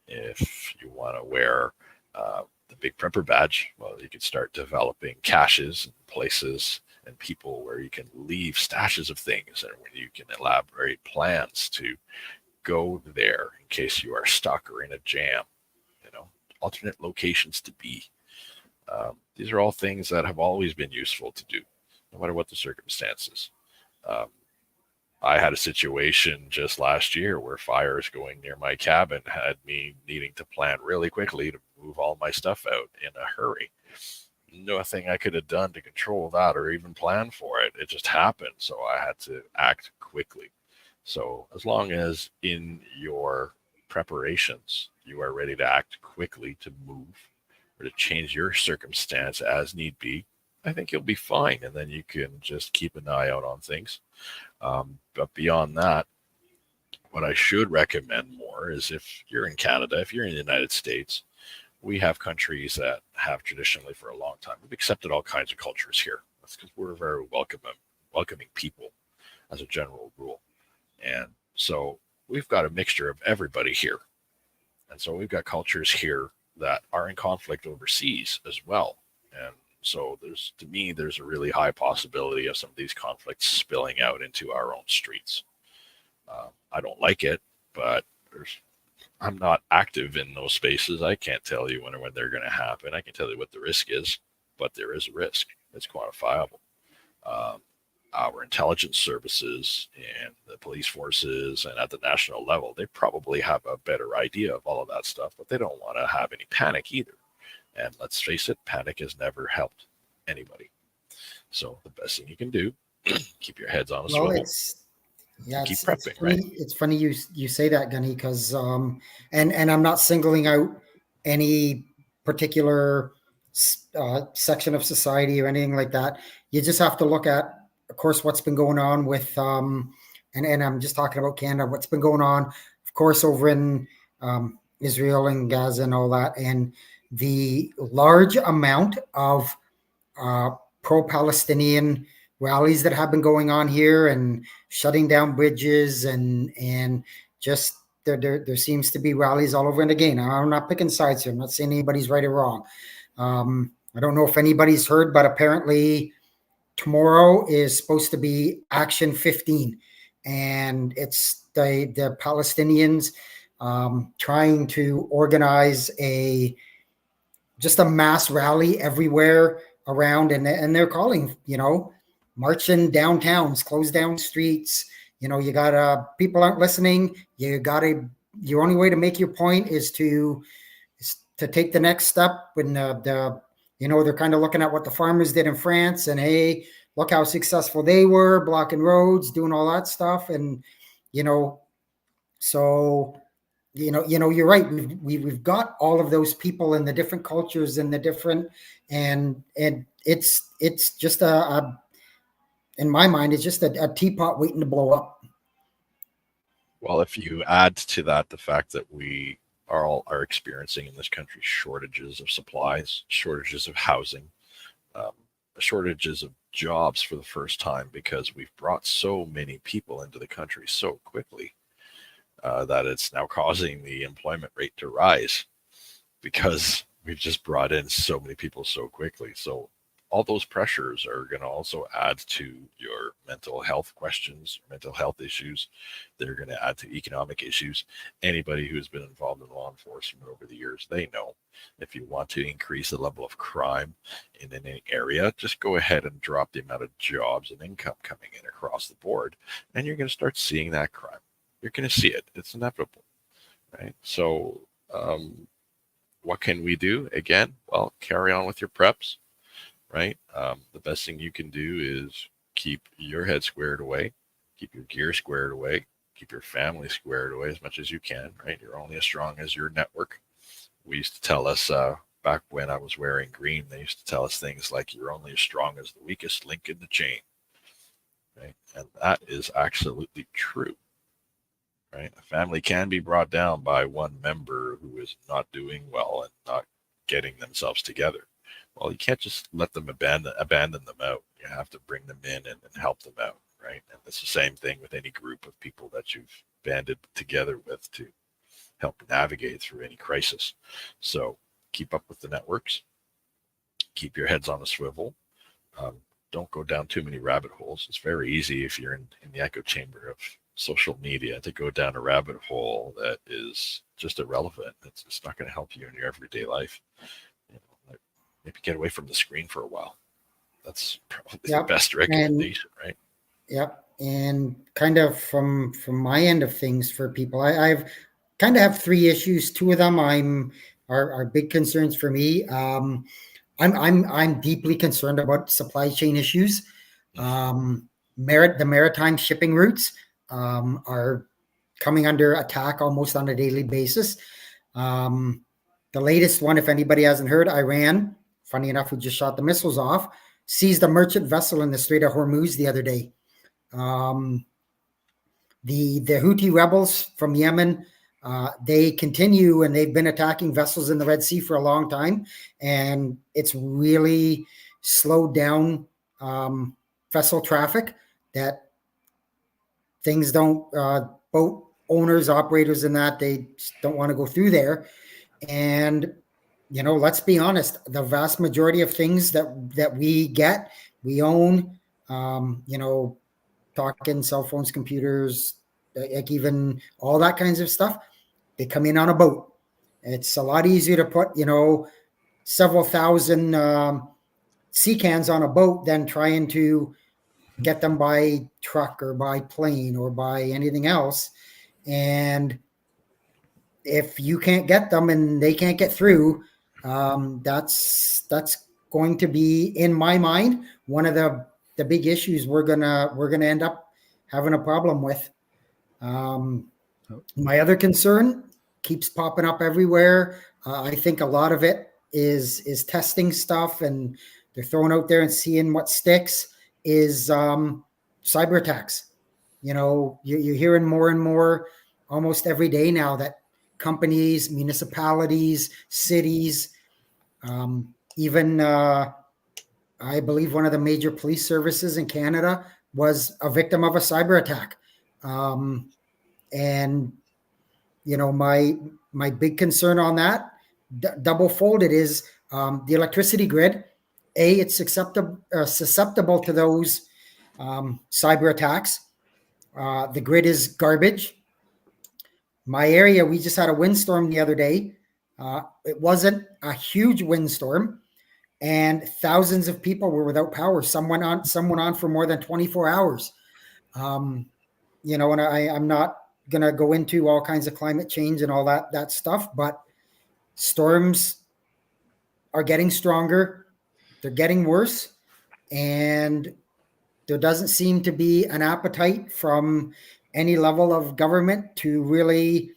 If you want to wear the big prepper badge, well, you can start developing caches and places and people where you can leave stashes of things and where you can elaborate plans to go there in case you are stuck or in a jam, alternate locations to be. These are all things that have always been useful to do, no matter what the circumstances. I had a situation just last year where fires going near my cabin had me needing to plan really quickly to move all my stuff out in a hurry. Nothing I could have done to control that or even plan for it. It just happened. So I had to act quickly. So as long as in your preparations, you are ready to act quickly to move or to change your circumstance as need be, I think you'll be fine. And then you can just keep an eye out on things. But beyond that, what I should recommend more is if you're in Canada, if you're in the United States, we have countries that have traditionally for a long time. We've accepted all kinds of cultures here. That's because we're very welcoming people as a general rule. And so we've got a mixture of everybody here. And so we've got cultures here that are in conflict overseas as well. And so there's a really high possibility of some of these conflicts spilling out into our own streets. I don't like it, but I'm not active in those spaces. I can't tell you when they're going to happen. I can tell you what the risk is, but there is a risk. It's quantifiable. our intelligence services and the police forces and at the national level, they probably have a better idea of all of that stuff, but they don't want to have any panic either. And let's face it, panic has never helped anybody. So the best thing you can do, keep your heads on a Well, swivel. it's prepping, funny, right? it's funny you say that, Gunny, because and I'm not singling out any particular section of society or anything like that. You just have to look at, of course, what's been going on with and I'm just talking about Canada, what's been going on, of course, over in Israel and Gaza and all that, and the large amount of pro-Palestinian rallies that have been going on here and shutting down bridges and just there seems to be rallies all over. And again, I'm not picking sides here. I'm not saying anybody's right or wrong. I don't know if anybody's heard, but apparently tomorrow is supposed to be Action 15, and it's the Palestinians trying to organize just a mass rally everywhere around, and they're calling, marching downtowns, close down streets. You gotta, people aren't listening. Your only way to make your point is to take the next step. When they're kind of looking at what the farmers did in France, and hey, look how successful they were, blocking roads, doing all that stuff. And so you're right. We've got all of those people and the different cultures and the different, and it's just in my mind, it's just a teapot waiting to blow up. Well, if you add to that the fact that we are experiencing in this country shortages of supplies, shortages of housing, shortages of jobs for the first time because we've brought so many people into the country so quickly. That it's now causing the employment rate to rise because we've just brought in so many people so quickly. So all those pressures are going to also add to your mental health questions, mental health issues. They're going to add to economic issues. Anybody who's been involved in law enforcement over the years, they know if you want to increase the level of crime in any area, just go ahead and drop the amount of jobs and income coming in across the board, and you're going to start seeing that crime. You're going to see it. It's inevitable, right? So what can we do? Again, well, carry on with your preps, right? The best thing you can do is keep your head squared away, keep your gear squared away, keep your family squared away as much as you can, right? You're only as strong as your network. We used to tell us back when I was wearing green, they used to tell us things like you're only as strong as the weakest link in the chain, right? And that is absolutely true. Right? A family can be brought down by one member who is not doing well and not getting themselves together. Well, you can't just let them abandon them out. You have to bring them in and help them out, right? And it's the same thing with any group of people that you've banded together with to help navigate through any crisis. So keep up with the networks. Keep your heads on a swivel. Don't go down too many rabbit holes. It's very easy if you're in the echo chamber of social media to go down a rabbit hole that is just irrelevant. It's not going to help you in your everyday life. Maybe get away from the screen for a while. That's probably the best recommendation, right? Yep. And kind of from my end of things for people, I've kind of have three issues. Two of them are big concerns for me. I'm deeply concerned about supply chain issues. The maritime shipping routes are coming under attack almost on a daily basis. The latest one, if anybody hasn't heard, Iran, funny enough, who just shot the missiles off, seized a merchant vessel in the Strait of Hormuz the other day. The Houthi rebels from Yemen, they continue, and they've been attacking vessels in the Red Sea for a long time, and it's really slowed down vessel traffic. That things don't, boat owners, operators, and that they don't want to go through there. And let's be honest, the vast majority of things that we get, we own. Talking cell phones, computers, like even all that kinds of stuff, they come in on a boat. It's a lot easier to put, several thousand sea cans on a boat than trying to get them by truck or by plane or by anything else. And if you can't get them and they can't get through, that's going to be, in my mind, one of the big issues we're gonna end up having a problem with. My other concern keeps popping up everywhere. I think a lot of it is testing stuff, and they're throwing out there and seeing what sticks. Is cyber attacks. You're hearing more and more almost every day now that companies, municipalities, cities, even I believe one of the major police services in Canada was a victim of a cyber attack. And my big concern on that, double folded, is the electricity grid. It's susceptible to those cyber attacks. The grid is garbage. My area, we just had a windstorm the other day. It wasn't a huge windstorm, and thousands of people were without power. Someone on for more than 24 hours. And I'm not going to go into all kinds of climate change and all that stuff, but storms are getting stronger. They're getting worse. And there doesn't seem to be an appetite from any level of government to really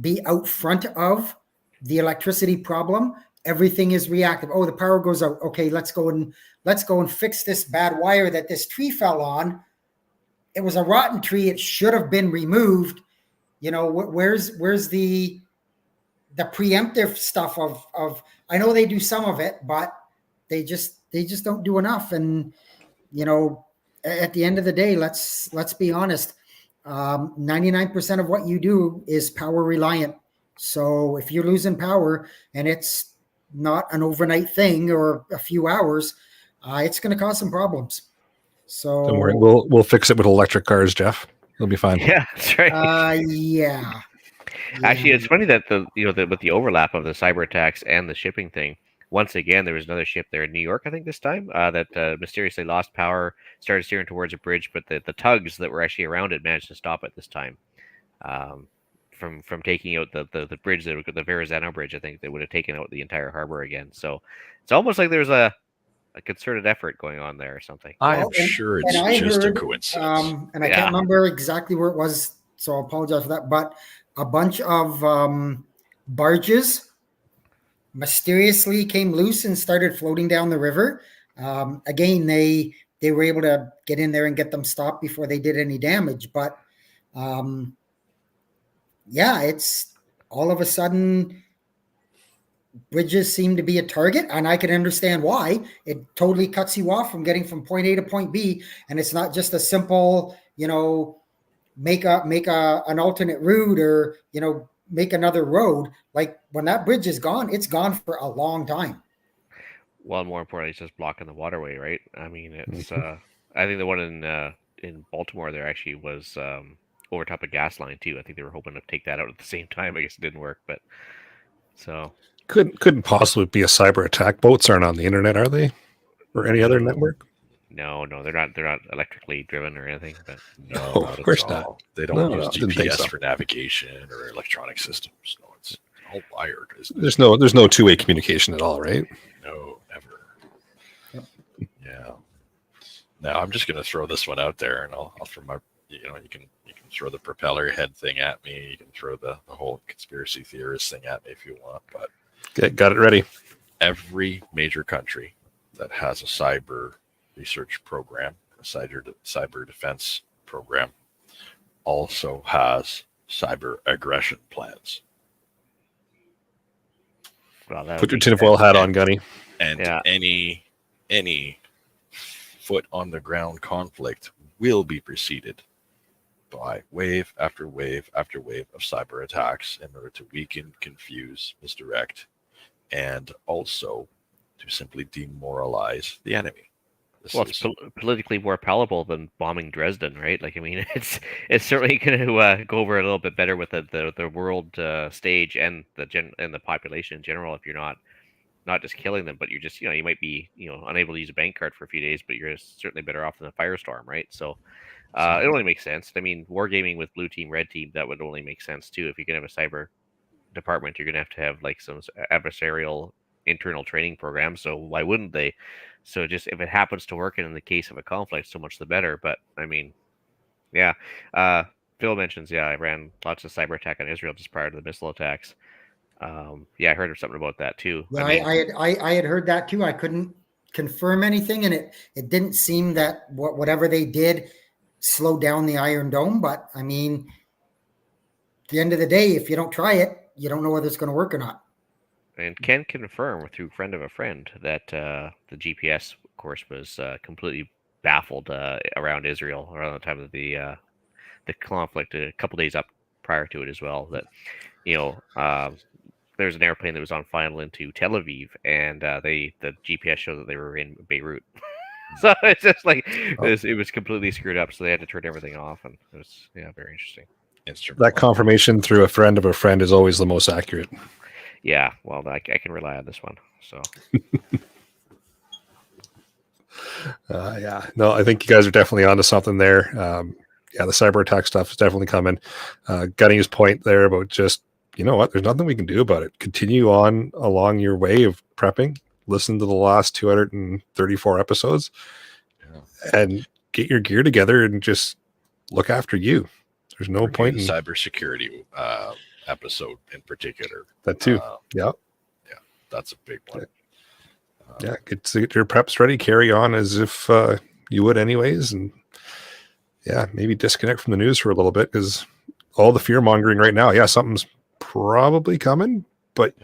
be out front of the electricity problem. Everything is reactive. Oh, the power goes out. Okay, let's go and fix this bad wire that this tree fell on. It was a rotten tree. It should have been removed. Where's the preemptive stuff of I know they do some of it, but they just don't do enough. And at the end of the day, let's be honest. 99% of what you do is power reliant. So if you're losing power and it's not an overnight thing or a few hours, it's going to cause some problems. So don't worry, we'll fix it with electric cars, Jeff. It'll be fine. Yeah, that's right. Yeah. Actually, it's funny that with the overlap of the cyber attacks and the shipping thing. Once again, there was another ship there in New York, I think this time, that mysteriously lost power, started steering towards a bridge, but the tugs that were actually around it managed to stop it this time. From taking out the bridge, the Verrazano Bridge, I think they would have taken out the entire harbor again. So it's almost like there's a concerted effort going on there or something. I'm sure it's just a coincidence. And I can't remember exactly where it was, so I apologize for that. But a bunch of barges mysteriously came loose and started floating down the river. Again, they were able to get in there and get them stopped before they did any damage. But it's all of a sudden bridges seem to be a target, and I can understand why. It totally cuts you off from getting from point A to point B, and it's not just a simple, make an alternate route or make another road. Like when that bridge is gone, it's gone for a long time. Well, more importantly, it's just blocking the waterway, right? I mean, it's I think the one in Baltimore there actually was over top of gas line too. I think they were hoping to take that out at the same time. I guess it didn't work, but so couldn't possibly be a cyber attack. Boats aren't on the internet, are they? Or any other network? No, they're not electrically driven or anything. But no, of course not. They don't use GPS for navigation or electronic systems. No, it's all wired. There's no two-way communication at all, right? No, never. Yep. Yeah. Now I'm just gonna throw this one out there, and I'll throw my. You can throw the propeller head thing at me. You can throw the whole conspiracy theorist thing at me if you want, but got it ready. Every major country that has a cyber research program, a cyber defense program, also has cyber aggression plans. Well, put your tinfoil hat on, Gunny. And any foot on the ground conflict will be preceded by wave after wave after wave of cyber attacks in order to weaken, confuse, misdirect, and also to simply demoralize the enemy. It's politically more palatable than bombing Dresden, right? Like, I mean, it's certainly going to go over a little bit better with the world stage and the population in general. If you're not not just killing them, but you're just, you might be, unable to use a bank card for a few days, but you're certainly better off than a firestorm, right? So it only makes sense. I mean, wargaming with blue team, red team, that would only make sense too. If you're gonna have a cyber department, you're gonna have like some adversarial internal training program. So why wouldn't they? So just if it happens to work in the case of a conflict, so much the better. But I mean, yeah. Phil mentions, I ran lots of cyber attack on Israel just prior to the missile attacks. I heard something about that too. Yeah, I had heard that too. I couldn't confirm anything, and it didn't seem that whatever they did slowed down the Iron Dome. But I mean, at the end of the day, if you don't try it, you don't know whether it's going to work or not. And can confirm through friend of a friend that the GPS, of course, was completely baffled around Israel around the time of the conflict, a couple days up prior to it as well. That there's an airplane that was on final into Tel Aviv, and the GPS showed that they were in Beirut. So it's just like it was completely screwed up. So they had to turn everything off, and it was very interesting. That confirmation through a friend of a friend is always the most accurate. Yeah, well, I can rely on this one. So. No, I think you guys are definitely onto something there. The cyber attack stuff is definitely coming. Gunny's point there about just, you know what, there's nothing we can do about it. Continue on along your way of prepping. Listen to the last 234 episodes and get your gear together and just look after you. There's no point in cybersecurity episode in particular. That too. That's a big one. Get your preps ready. Carry on as if you would anyways, and maybe disconnect from the news for a little bit, because all the fear mongering right now. Something's probably coming, but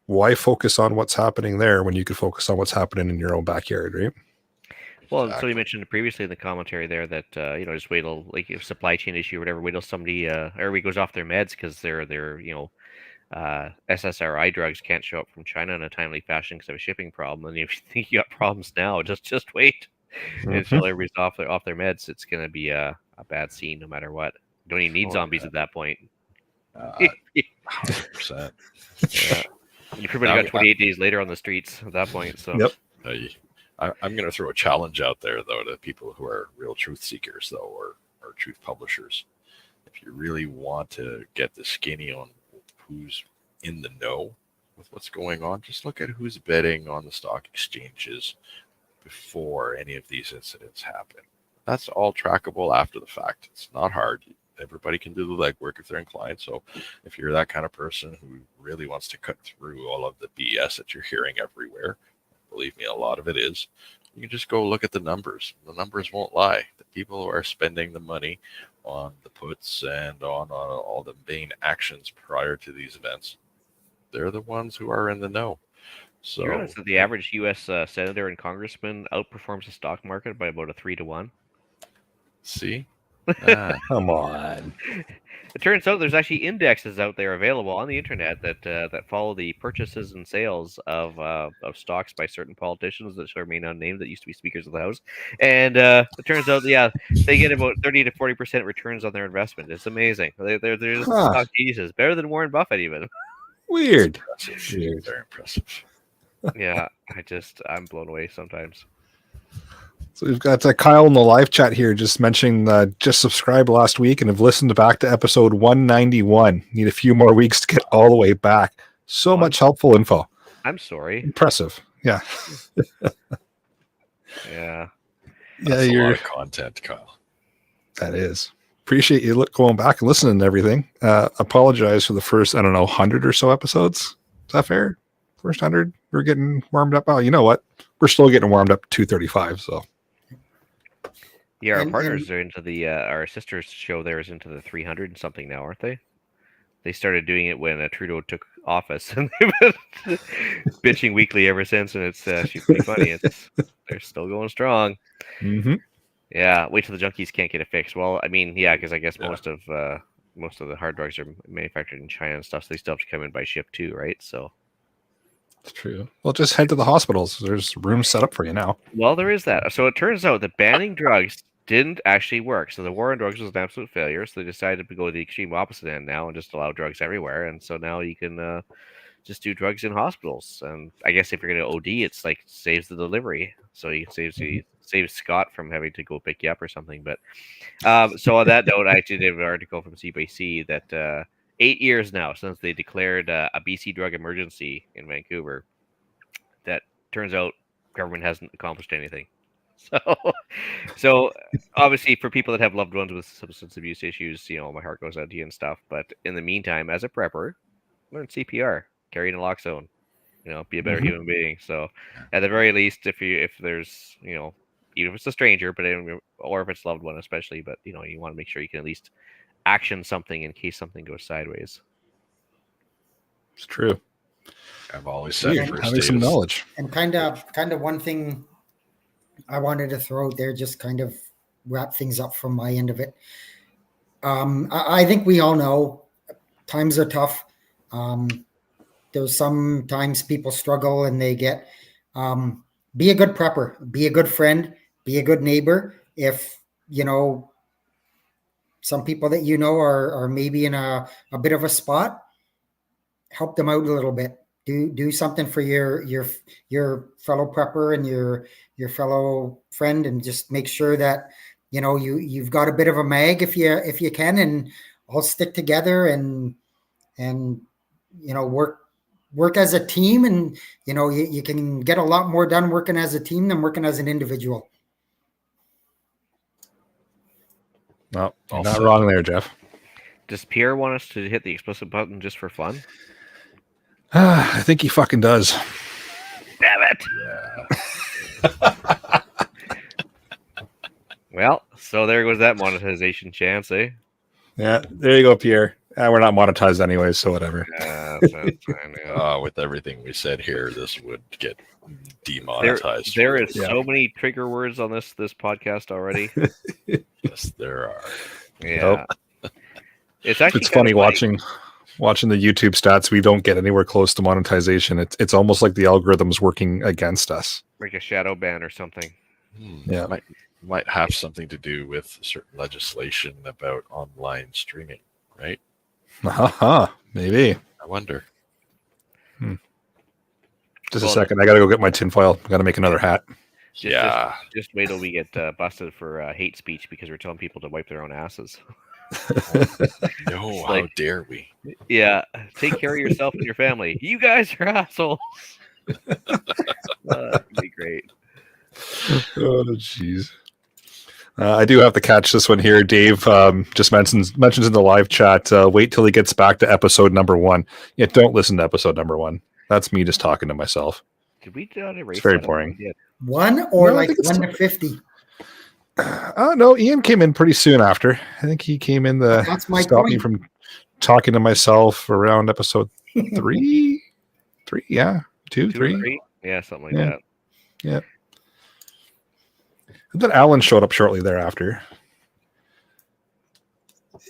why focus on what's happening there when you could focus on what's happening in your own backyard, right? Well, exactly. So you mentioned previously in the commentary there that just wait till, like, if supply chain issue or whatever, wait till somebody everybody goes off their meds because their SSRI drugs can't show up from China in a timely fashion because of a shipping problem. And if you think you got problems now, just wait until everybody's off their meds. It's going to be a bad scene no matter what. Don't even need zombies at that point. 100%. You pretty much got 28 days later on the streets at that point. So. Yep. I'm going to throw a challenge out there, though, to people who are real truth seekers, though, or truth publishers. If you really want to get the skinny on who's in the know with what's going on, just look at who's betting on the stock exchanges before any of these incidents happen. That's all trackable after the fact. It's not hard. Everybody can do the legwork if they're inclined. So if you're that kind of person who really wants to cut through all of the BS that you're hearing everywhere, believe me, a lot of it is, you can just go look at the numbers. The numbers won't lie. The people who are spending the money on the puts and on all the main actions prior to these events, they're the ones who are in the know. So you realize that the average U.S. senator and congressman outperforms the stock market by about a 3-to-1. See? Come on. It turns out there's actually indexes out there available on the internet that follow the purchases and sales of stocks by certain politicians that shall remain unnamed that used to be speakers of the House. And it turns out, they get about 30 to 40% returns on their investment. It's amazing. They're just stock geniuses, better than Warren Buffett even. Weird. Weird. Very impressive. Yeah, I'm blown away sometimes. So we've got Kyle in the live chat here just mentioning just subscribed last week and have listened back to episode 191. Need a few more weeks to get all the way back. So much helpful info. I'm sorry. Impressive. Yeah. Yeah. That's a lot of content, Kyle. That is. Appreciate you going back and listening to everything. Apologize for the first, 100 or so episodes. Is that fair? First 100, we're getting warmed up. Oh, you know what? We're still getting warmed up to 235, so. Yeah, our partners are into the our sister's show there is into the 300 and something now, aren't they? They started doing it when Trudeau took office, and they've been bitching weekly ever since. And it's actually pretty funny. They're still going strong. Mm-hmm. Yeah, wait till the junkies can't get it fixed. Well, I mean, because I guess most of the hard drugs are manufactured in China and stuff, so they still have to come in by ship too, right? So. It's true. Well, just head to the hospitals. There's rooms set up for you now. Well, there is that. So it turns out that banning drugs didn't actually work. So the war on drugs was an absolute failure. So they decided to go the extreme opposite end now and just allow drugs everywhere. And so now you can just do drugs in hospitals. And I guess if you're going to OD, it's like saves the delivery, so you saves Scott from having to go pick you up or something. But so on that note, I actually did an article from CBC that 8 years now since they declared a BC drug emergency in Vancouver, that turns out government hasn't accomplished anything. So obviously for people that have loved ones with substance abuse issues, my heart goes out to you and stuff. But in the meantime, as a prepper, learn CPR, carry naloxone, be a better human being. So at the very least, if there's, even if it's a stranger, but or if it's a loved one especially, but you want to make sure you can at least action something in case something goes sideways. It's true. I've always said first having aid some is- knowledge. And kind of one thing I wanted to throw out there, just kind of wrap things up from my end of it. I think we all know times are tough. There's sometimes people struggle and they get, be a good prepper, be a good friend, be a good neighbor. If, some people that are maybe in a bit of a spot, help them out a little bit. Do something for your fellow prepper and your fellow friend, and just make sure that you've got a bit of a mag if you can, and all stick together and work as a team, and you can get a lot more done working as a team than working as an individual. No, you're not Also- wrong there, Jeff. Does Pierre want us to hit the explicit button just for fun? I think he fucking does. Damn it! Yeah. Well, so there goes that monetization chance, eh? Yeah, there you go, Pierre. We're not monetized anyway, so whatever. That's fine, yeah. With everything we said here, this would get demonetized. There is Yeah. so many trigger words on this podcast already. Yes, there are. Yeah, it's actually It's kind funny of watching the YouTube stats. We don't get anywhere close to monetization. It's almost like the algorithm's working against us. like a shadow ban or something. Yeah. Might have something to do with certain legislation about online streaming, right? Maybe. I wonder. Just Well, a second. I gotta go get my tinfoil. I gotta make another hat. Just wait till we get busted for hate speech because we're telling people to wipe their own asses. No, how like- dare we? Yeah, take care of yourself and your family. You guys are assholes. That'd be great. Oh, jeez. I do have to catch this one here. Dave just mentions in the live chat, wait till he gets back to episode number 1. Yeah, don't listen to episode number 1. That's me just talking to myself. Did we erase It's very that? boring. Yeah. 1 or No, I like think it's 1 to 50. No, Ian came in pretty soon after. I think he came in to That's my stop me point. from talking to myself around episode 3. 3, yeah. 2, 2 or 3. 3? Yeah, something like Yeah. that. Yeah. And then Alan showed up shortly thereafter.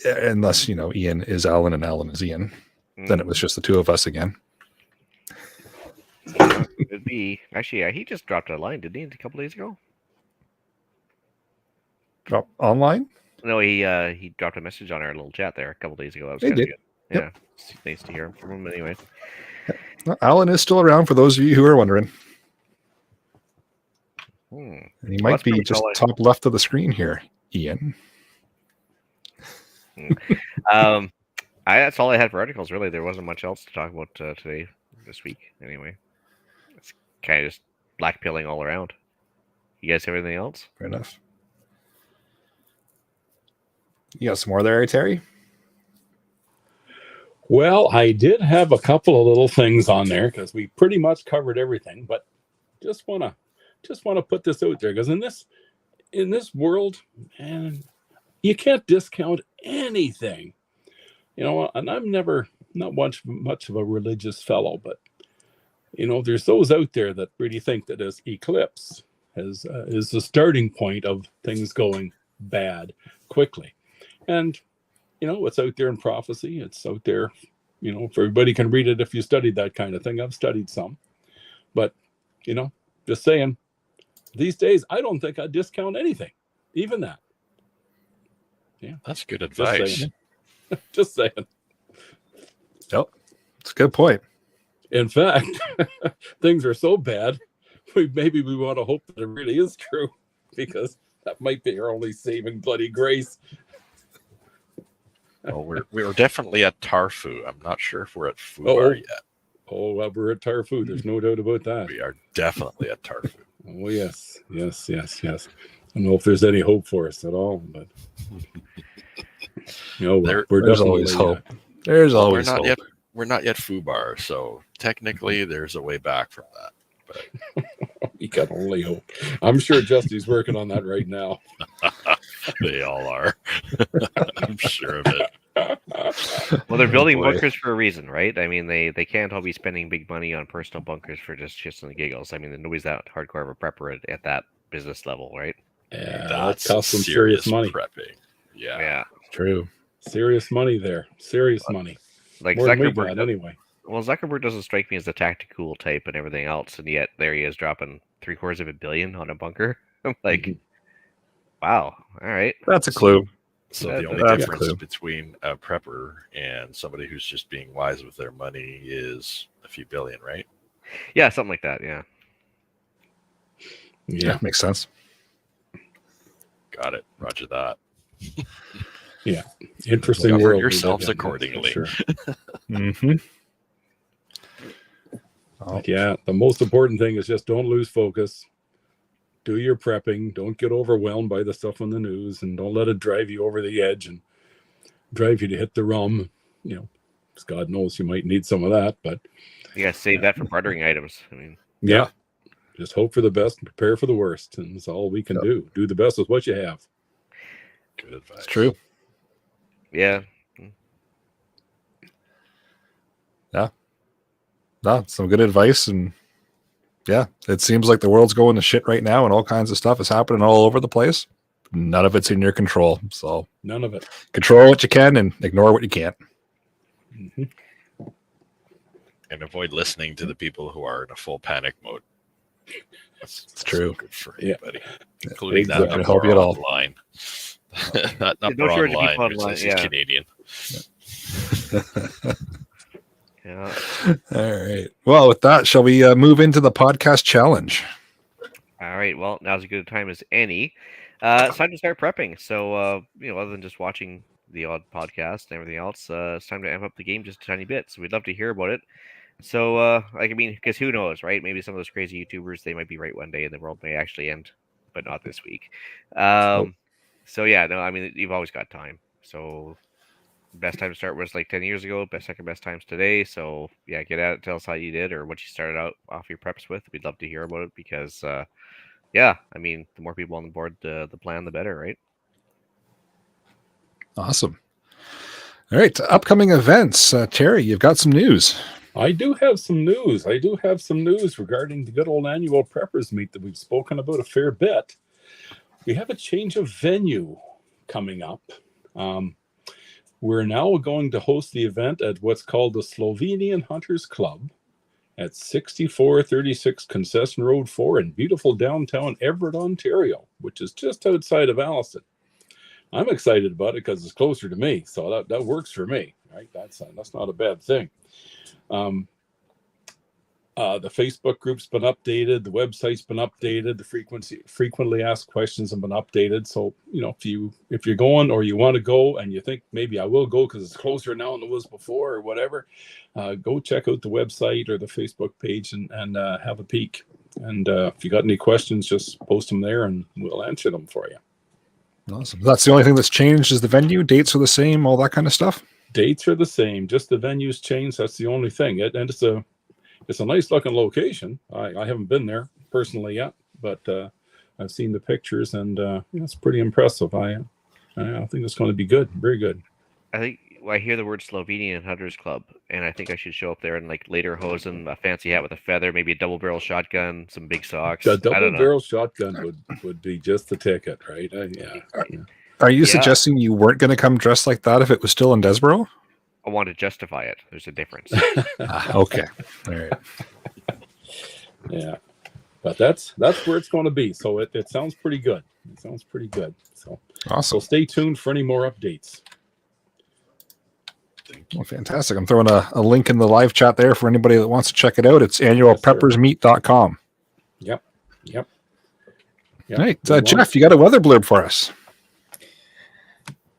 Yeah, unless, Ian is Alan and Alan is Ian. Then it was just the two of us again. Could be. Actually, yeah, he just dropped a line, didn't he, a couple days ago? Drop online? No, he dropped a message on our little chat there a couple days ago. That was He kind of did. good. Yep. Yeah, it's nice to hear from him anyway. Well, Alan is still around for those of you who are wondering. And he might that's be pretty just solid. top left of the screen here, Ian. That's all I had for articles. Really, there wasn't much else to talk about this week. Anyway, it's kind of just black pilling all around. You guys have anything else? Fair enough. You got some more there, Terry? Well, I did have a couple of little things on there because we pretty much covered everything, but just wanna put this out there because in this world, man, you can't discount anything. And I'm not much of a religious fellow, but there's those out there that really think that this eclipse is the starting point of things going bad quickly. And it's out there in prophecy. It's out there, if everybody can read it if you studied that kind of thing. I've studied some. But, just saying, these days, I don't think I'd discount anything, even that. Yeah. That's good Just advice. saying. Just saying. Yep. It's a good point. In fact, things are so bad, maybe we want to hope that it really is true, because that might be our only saving bloody grace. Well, we're definitely at Tarfu. I'm not sure if we're at Fubar yet. Oh, well, we're at Tarfu. There's no doubt about that. We are definitely at Tarfu. Oh, yes. I don't know if there's any hope for us at all, but there's always hope. There's always hope. We're not yet Fubar, so technically there's a way back from that. But we can only hope. I'm sure Justy's working on that right now. They all are. I'm sure of it. Well, they're building bunkers for a reason, right? I mean, they can't all be spending big money on personal bunkers for just shits and giggles. I mean, nobody's that hardcore of a prepper at that business level, right? Yeah, that's costs some serious money. Prepping. Yeah, true. Serious money there. Serious money. Like more Zuckerberg, anyway. Well, Zuckerberg doesn't strike me as the tactical type and everything else, and yet there he is dropping $750 million on a bunker. I'm like, wow, all right. That's a clue. So the only difference between a prepper and somebody who's just being wise with their money is a few billion, right? Yeah, something like that, yeah. Yeah, makes sense. Got it. Roger that. Yeah. Interesting Govern world. yourselves accordingly. Sure. Mm-hmm. Yeah, the most important thing is just don't lose focus. Do your prepping. Don't get overwhelmed by the stuff on the news, and don't let it drive you over the edge and drive you to hit the rum. You know, because God knows you might need some of that, but you gotta save that for bartering items. I mean, yeah, just hope for the best and prepare for the worst, and that's all we can do. Do the best with what you have. Good advice. It's true. Yeah. Yeah. No, some good advice, and yeah, it seems like the world's going to shit right now, and all kinds of stuff is happening all over the place. None of it's in your control, so none of it. Control what you can and ignore what you can't. Mm-hmm. And avoid listening to the people who are in a full panic mode. That's true. Good for anybody, including exactly. that number help you at all. online. That number Don't online, online, is yeah. Canadian. Yeah. All right. Well, with that, shall we move into the podcast challenge? All right. Well, now's as good a time as any. It's time to start prepping. So, other than just watching the odd podcast and everything else, it's time to amp up the game just a tiny bit. So we'd love to hear about it. So, because who knows, right? Maybe some of those crazy YouTubers, they might be right one day and the world may actually end, but not this week. So yeah, no, I mean, you've always got time. So best time to start was like 10 years ago. Second best times today. So yeah, get at it. Tell us how you did or what you started out off your preps with. We'd love to hear about it because, yeah, I mean, the more people on the board, the plan, the better, right? Awesome. All right, upcoming events. Terry, you've got some news. I do have some news. Regarding the good old annual preppers meet that we've spoken about a fair bit. We have a change of venue coming up. We're now going to host the event at what's called the Slovenian Hunters Club at 6436 Concession Road 4 in beautiful downtown Everett, Ontario, which is just outside of Allison. I'm excited about it because it's closer to me, so that works for me, right? That's not a bad thing. The Facebook group's been updated, the website's been updated, the frequently asked questions have been updated. So, if you're going or you want to go and you think maybe I will go because it's closer now than it was before or whatever, go check out the website or the Facebook page and have a peek. And if you got any questions, just post them there and we'll answer them for you. Awesome. That's the only thing that's changed is the venue. Dates are the same, all that kind of stuff. Dates are the same, just the venue's changed. That's the only thing. And it's a nice looking location. I haven't been there personally yet, but I've seen the pictures and it's pretty impressive. I think it's going to be good. Very good. I think I hear the word Slovenian Hunters Club, and I think I should show up there in like lederhosen, a fancy hat with a feather, maybe a double barrel shotgun, some big socks. A double barrel shotgun would be just the ticket, right? Are you suggesting you weren't going to come dressed like that if it was still in Desborough? I want to justify it. There's a difference. Okay. All right. Yeah. But that's where it's going to be. So it sounds pretty good. So awesome. So stay tuned for any more updates. Thank Well, fantastic. I'm throwing a link in the live chat there for anybody that wants to check it out. It's annualpeppersmeat.com. Yep. Right. Jeff, you got a weather blurb for us.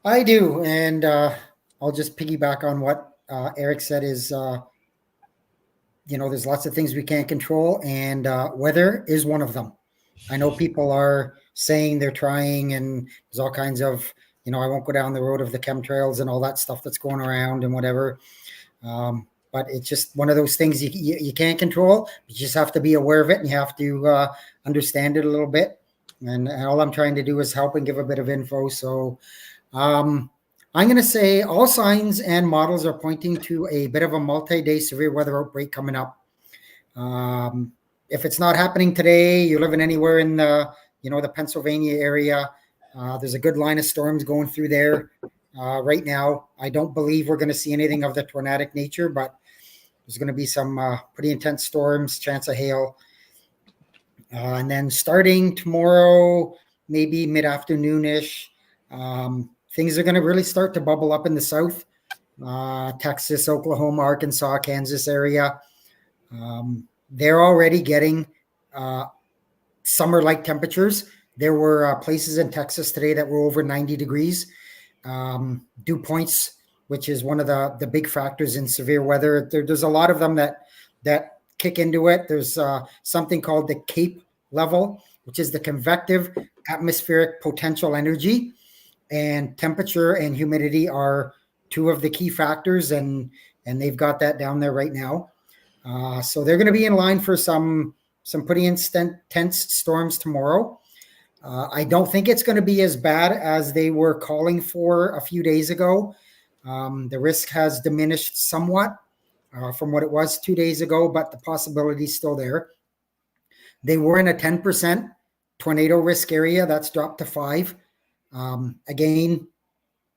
I do, and I'll just piggyback on what Eric said is, there's lots of things we can't control, and weather is one of them. I know people are saying they're trying, and there's all kinds of, I won't go down the road of the chemtrails and all that stuff that's going around and whatever. But it's just one of those things you can't control. You just have to be aware of it, and you have to understand it a little bit. And all I'm trying to do is help and give a bit of info. So I'm going to say all signs and models are pointing to a bit of a multi-day severe weather outbreak coming up. If it's not happening today, you're living anywhere in the Pennsylvania area, there's a good line of storms going through there right now. I don't believe we're going to see anything of the tornadic nature, but there's going to be some pretty intense storms, chance of hail. And then starting tomorrow, maybe mid-afternoon-ish, things are going to really start to bubble up in the south. Texas, Oklahoma, Arkansas, Kansas area. They're already getting summer-like temperatures. There were places in Texas today that were over 90 degrees. Dew points, which is one of the big factors in severe weather. There's a lot of them that kick into it. There's something called the CAPE level, which is the convective atmospheric potential energy, and temperature and humidity are two of the key factors, and they've got that down there right now. So they're going to be in line for some pretty intense storms tomorrow. I don't think it's going to be as bad as they were calling for a few days ago. The risk has diminished somewhat from what it was 2 days ago, but the possibility is still there. They were in a 10% tornado risk area. That's dropped to 5. Again,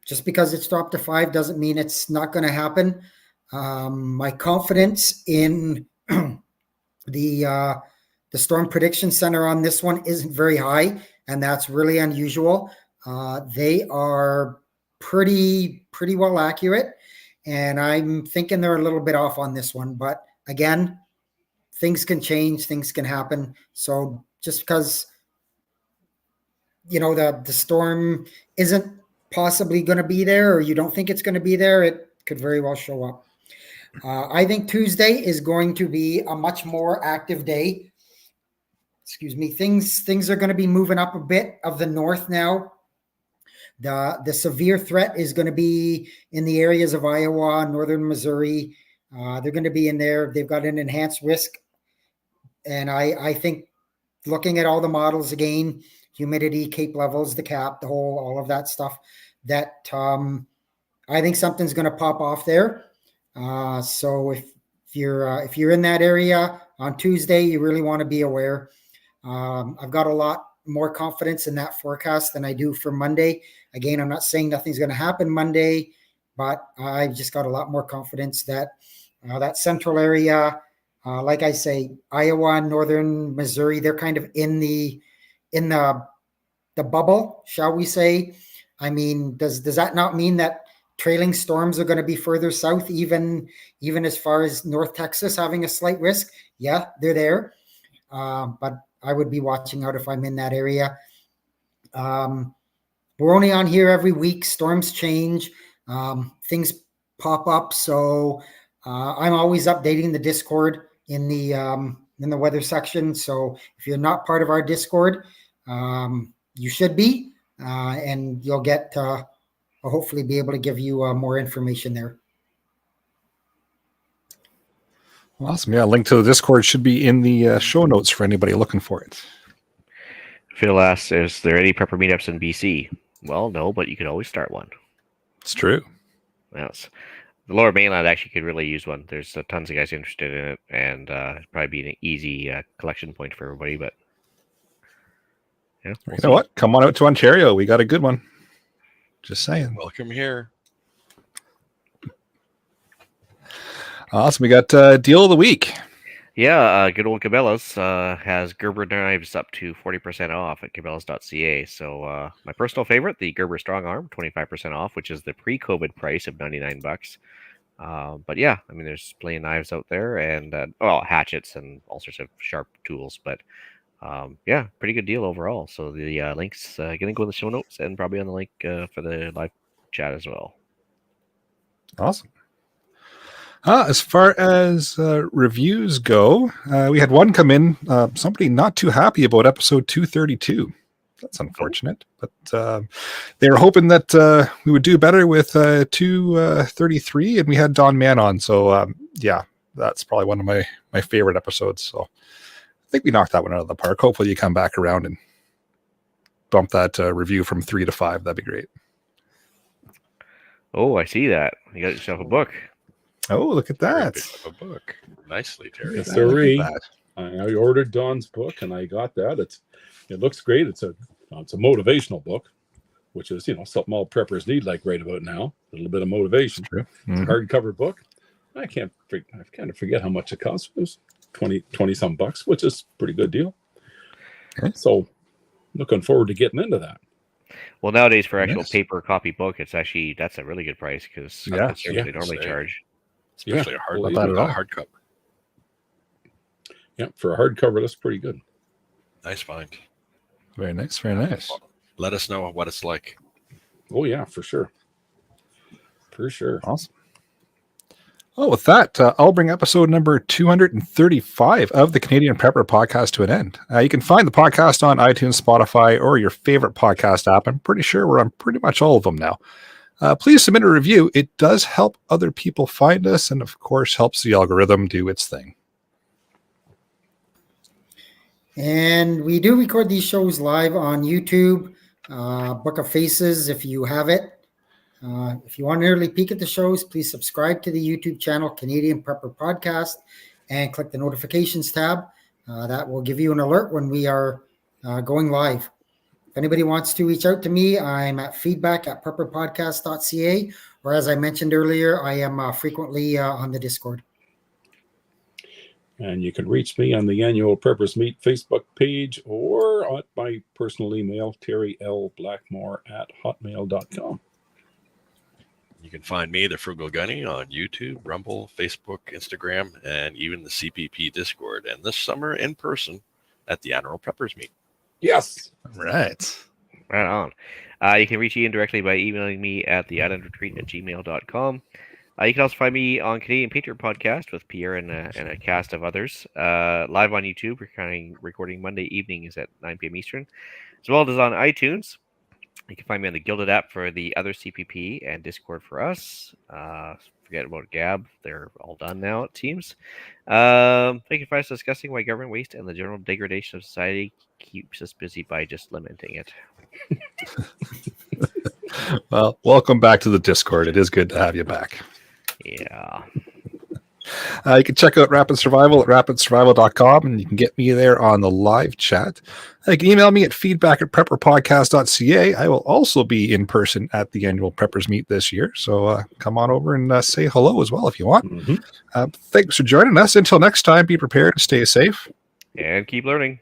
just because it's dropped to 5 doesn't mean it's not going to happen. My confidence in the Storm Prediction Center on this one isn't very high, and that's really unusual. They are pretty well accurate, and I'm thinking they're a little bit off on this one. But again, things can change, things can happen. So just because the storm isn't possibly going to be there, or you don't think it's going to be there, it could very well show up. I think Tuesday is going to be a much more active day. Excuse me. Things are going to be moving up a bit of the north now. The severe threat is going to be in the areas of Iowa, northern Missouri. They're going to be in there. They've got an enhanced risk. And I think looking at all the models again, humidity, CAPE levels, the cap, all of that stuff, that I think something's going to pop off there. So if you're in that area on Tuesday, you really want to be aware. I've got a lot more confidence in that forecast than I do for Monday. Again, I'm not saying nothing's going to happen Monday, but I've just got a lot more confidence that that central area, like I say, Iowa, northern Missouri, they're kind of in the bubble, shall we say? I mean, does that not mean that trailing storms are going to be further south, even as far as North Texas having a slight risk? Yeah, they're there. But I would be watching out if I'm in that area. We're only on here every week. Storms change. Things pop up. So I'm always updating the Discord in the weather section. So if you're not part of our Discord, you should be, and you'll get I'll hopefully be able to give you more information there. Awesome. Yeah, link to the Discord should be in the show notes for anybody looking for it. Phil asks, is there any prepper meetups in BC? Well, no, but you could always start one. It's true. Yes. The Lower Mainland actually could really use one. There's tons of guys interested in it, and it'd probably be an easy collection point for everybody. But yeah, you know what? Come on out to Ontario. We got a good one. Just saying. Welcome here. Awesome. We got deal of the week. Yeah, good old Cabela's has Gerber knives up to 40% off at cabela's.ca. So my personal favorite, the Gerber Strong Arm, 25% off, which is the pre-COVID price of $99. But yeah, I mean, there's plenty of knives out there, and well, hatchets and all sorts of sharp tools. But yeah, pretty good deal overall. So the link's gonna go in the show notes and probably on the link for the live chat as well. Awesome. As far as reviews go, we had one come in. Somebody not too happy about episode 232. That's unfortunate, but they were hoping that we would do better with 233, and we had Don Mann on. So yeah, that's probably one of my favorite episodes. So I think we knocked that one out of the park. Hopefully you come back around and bump that review from 3 to 5. That'd be great. Oh, I see that. You got yourself a book. Oh, look at Very that. big of a book. Nicely, Terry. Yes, Look sirree. at that. I ordered Don's book and I got that. It looks great. It's a motivational book, which is something all preppers need like right about now. A little bit of motivation. True. It's a hardcover book. I kind of forget how much it cost. It was 20 some bucks, which is a pretty good deal. Okay. So looking forward to getting into that. Well, nowadays for actual Nice. paper copy book, that's a really good price because Yeah. that's what they normally Same. charge. Especially Yeah, a well, not bad at all. hardcover. Yeah, for a hardcover, that's pretty good. Nice find. Very nice. Very nice. Let us know what it's like. Oh yeah, for sure. For sure. Awesome. Oh, with that, I'll bring episode number 235 of the Canadian Prepper Podcast to an end. You can find the podcast on iTunes, Spotify, or your favorite podcast app. I'm pretty sure we're on pretty much all of them now. Please submit a review. It does help other people find us, and of course, helps the algorithm do its thing. And we do record these shows live on YouTube, Book of Faces, if you have it. If you want an early peek at the shows, please subscribe to the YouTube channel, Canadian Prepper Podcast, and click the notifications tab. That will give you an alert when we are going live. If anybody wants to reach out to me, I'm at feedback@prepperpodcast.ca, or as I mentioned earlier, I am frequently on the Discord. And you can reach me on the Annual Preppers Meet Facebook page or at my personal email, terrylblackmore@hotmail.com. You can find me, the Frugal Gunny, on YouTube, Rumble, Facebook, Instagram, and even the CPP Discord. And this summer in person at the Annual Preppers Meet. Yes. All right. Right on. You can reach Ian directly by emailing me at theislandretreat@gmail.com. You can also find me on Canadian Patriot Podcast with Pierre and a cast of others. Live on YouTube, recording Monday evenings at 9 p.m. Eastern, as well as on iTunes. You can find me on the Gilded app for the other CPP and Discord for us. Forget about Gab. They're all done now, it seems. Thank you for us discussing why government waste and the general degradation of society keeps us busy by just lamenting it. Well, welcome back to the Discord. It is good to have you back. Yeah. You can check out Rapid Survival at rapidsurvival.com, and you can get me there on the live chat. You can email me at feedback@prepperpodcast.ca. I will also be in person at the annual Preppers Meet this year, so come on over and say hello as well if you want. Mm-hmm. Thanks for joining us. Until next time, be prepared, stay safe. And keep learning.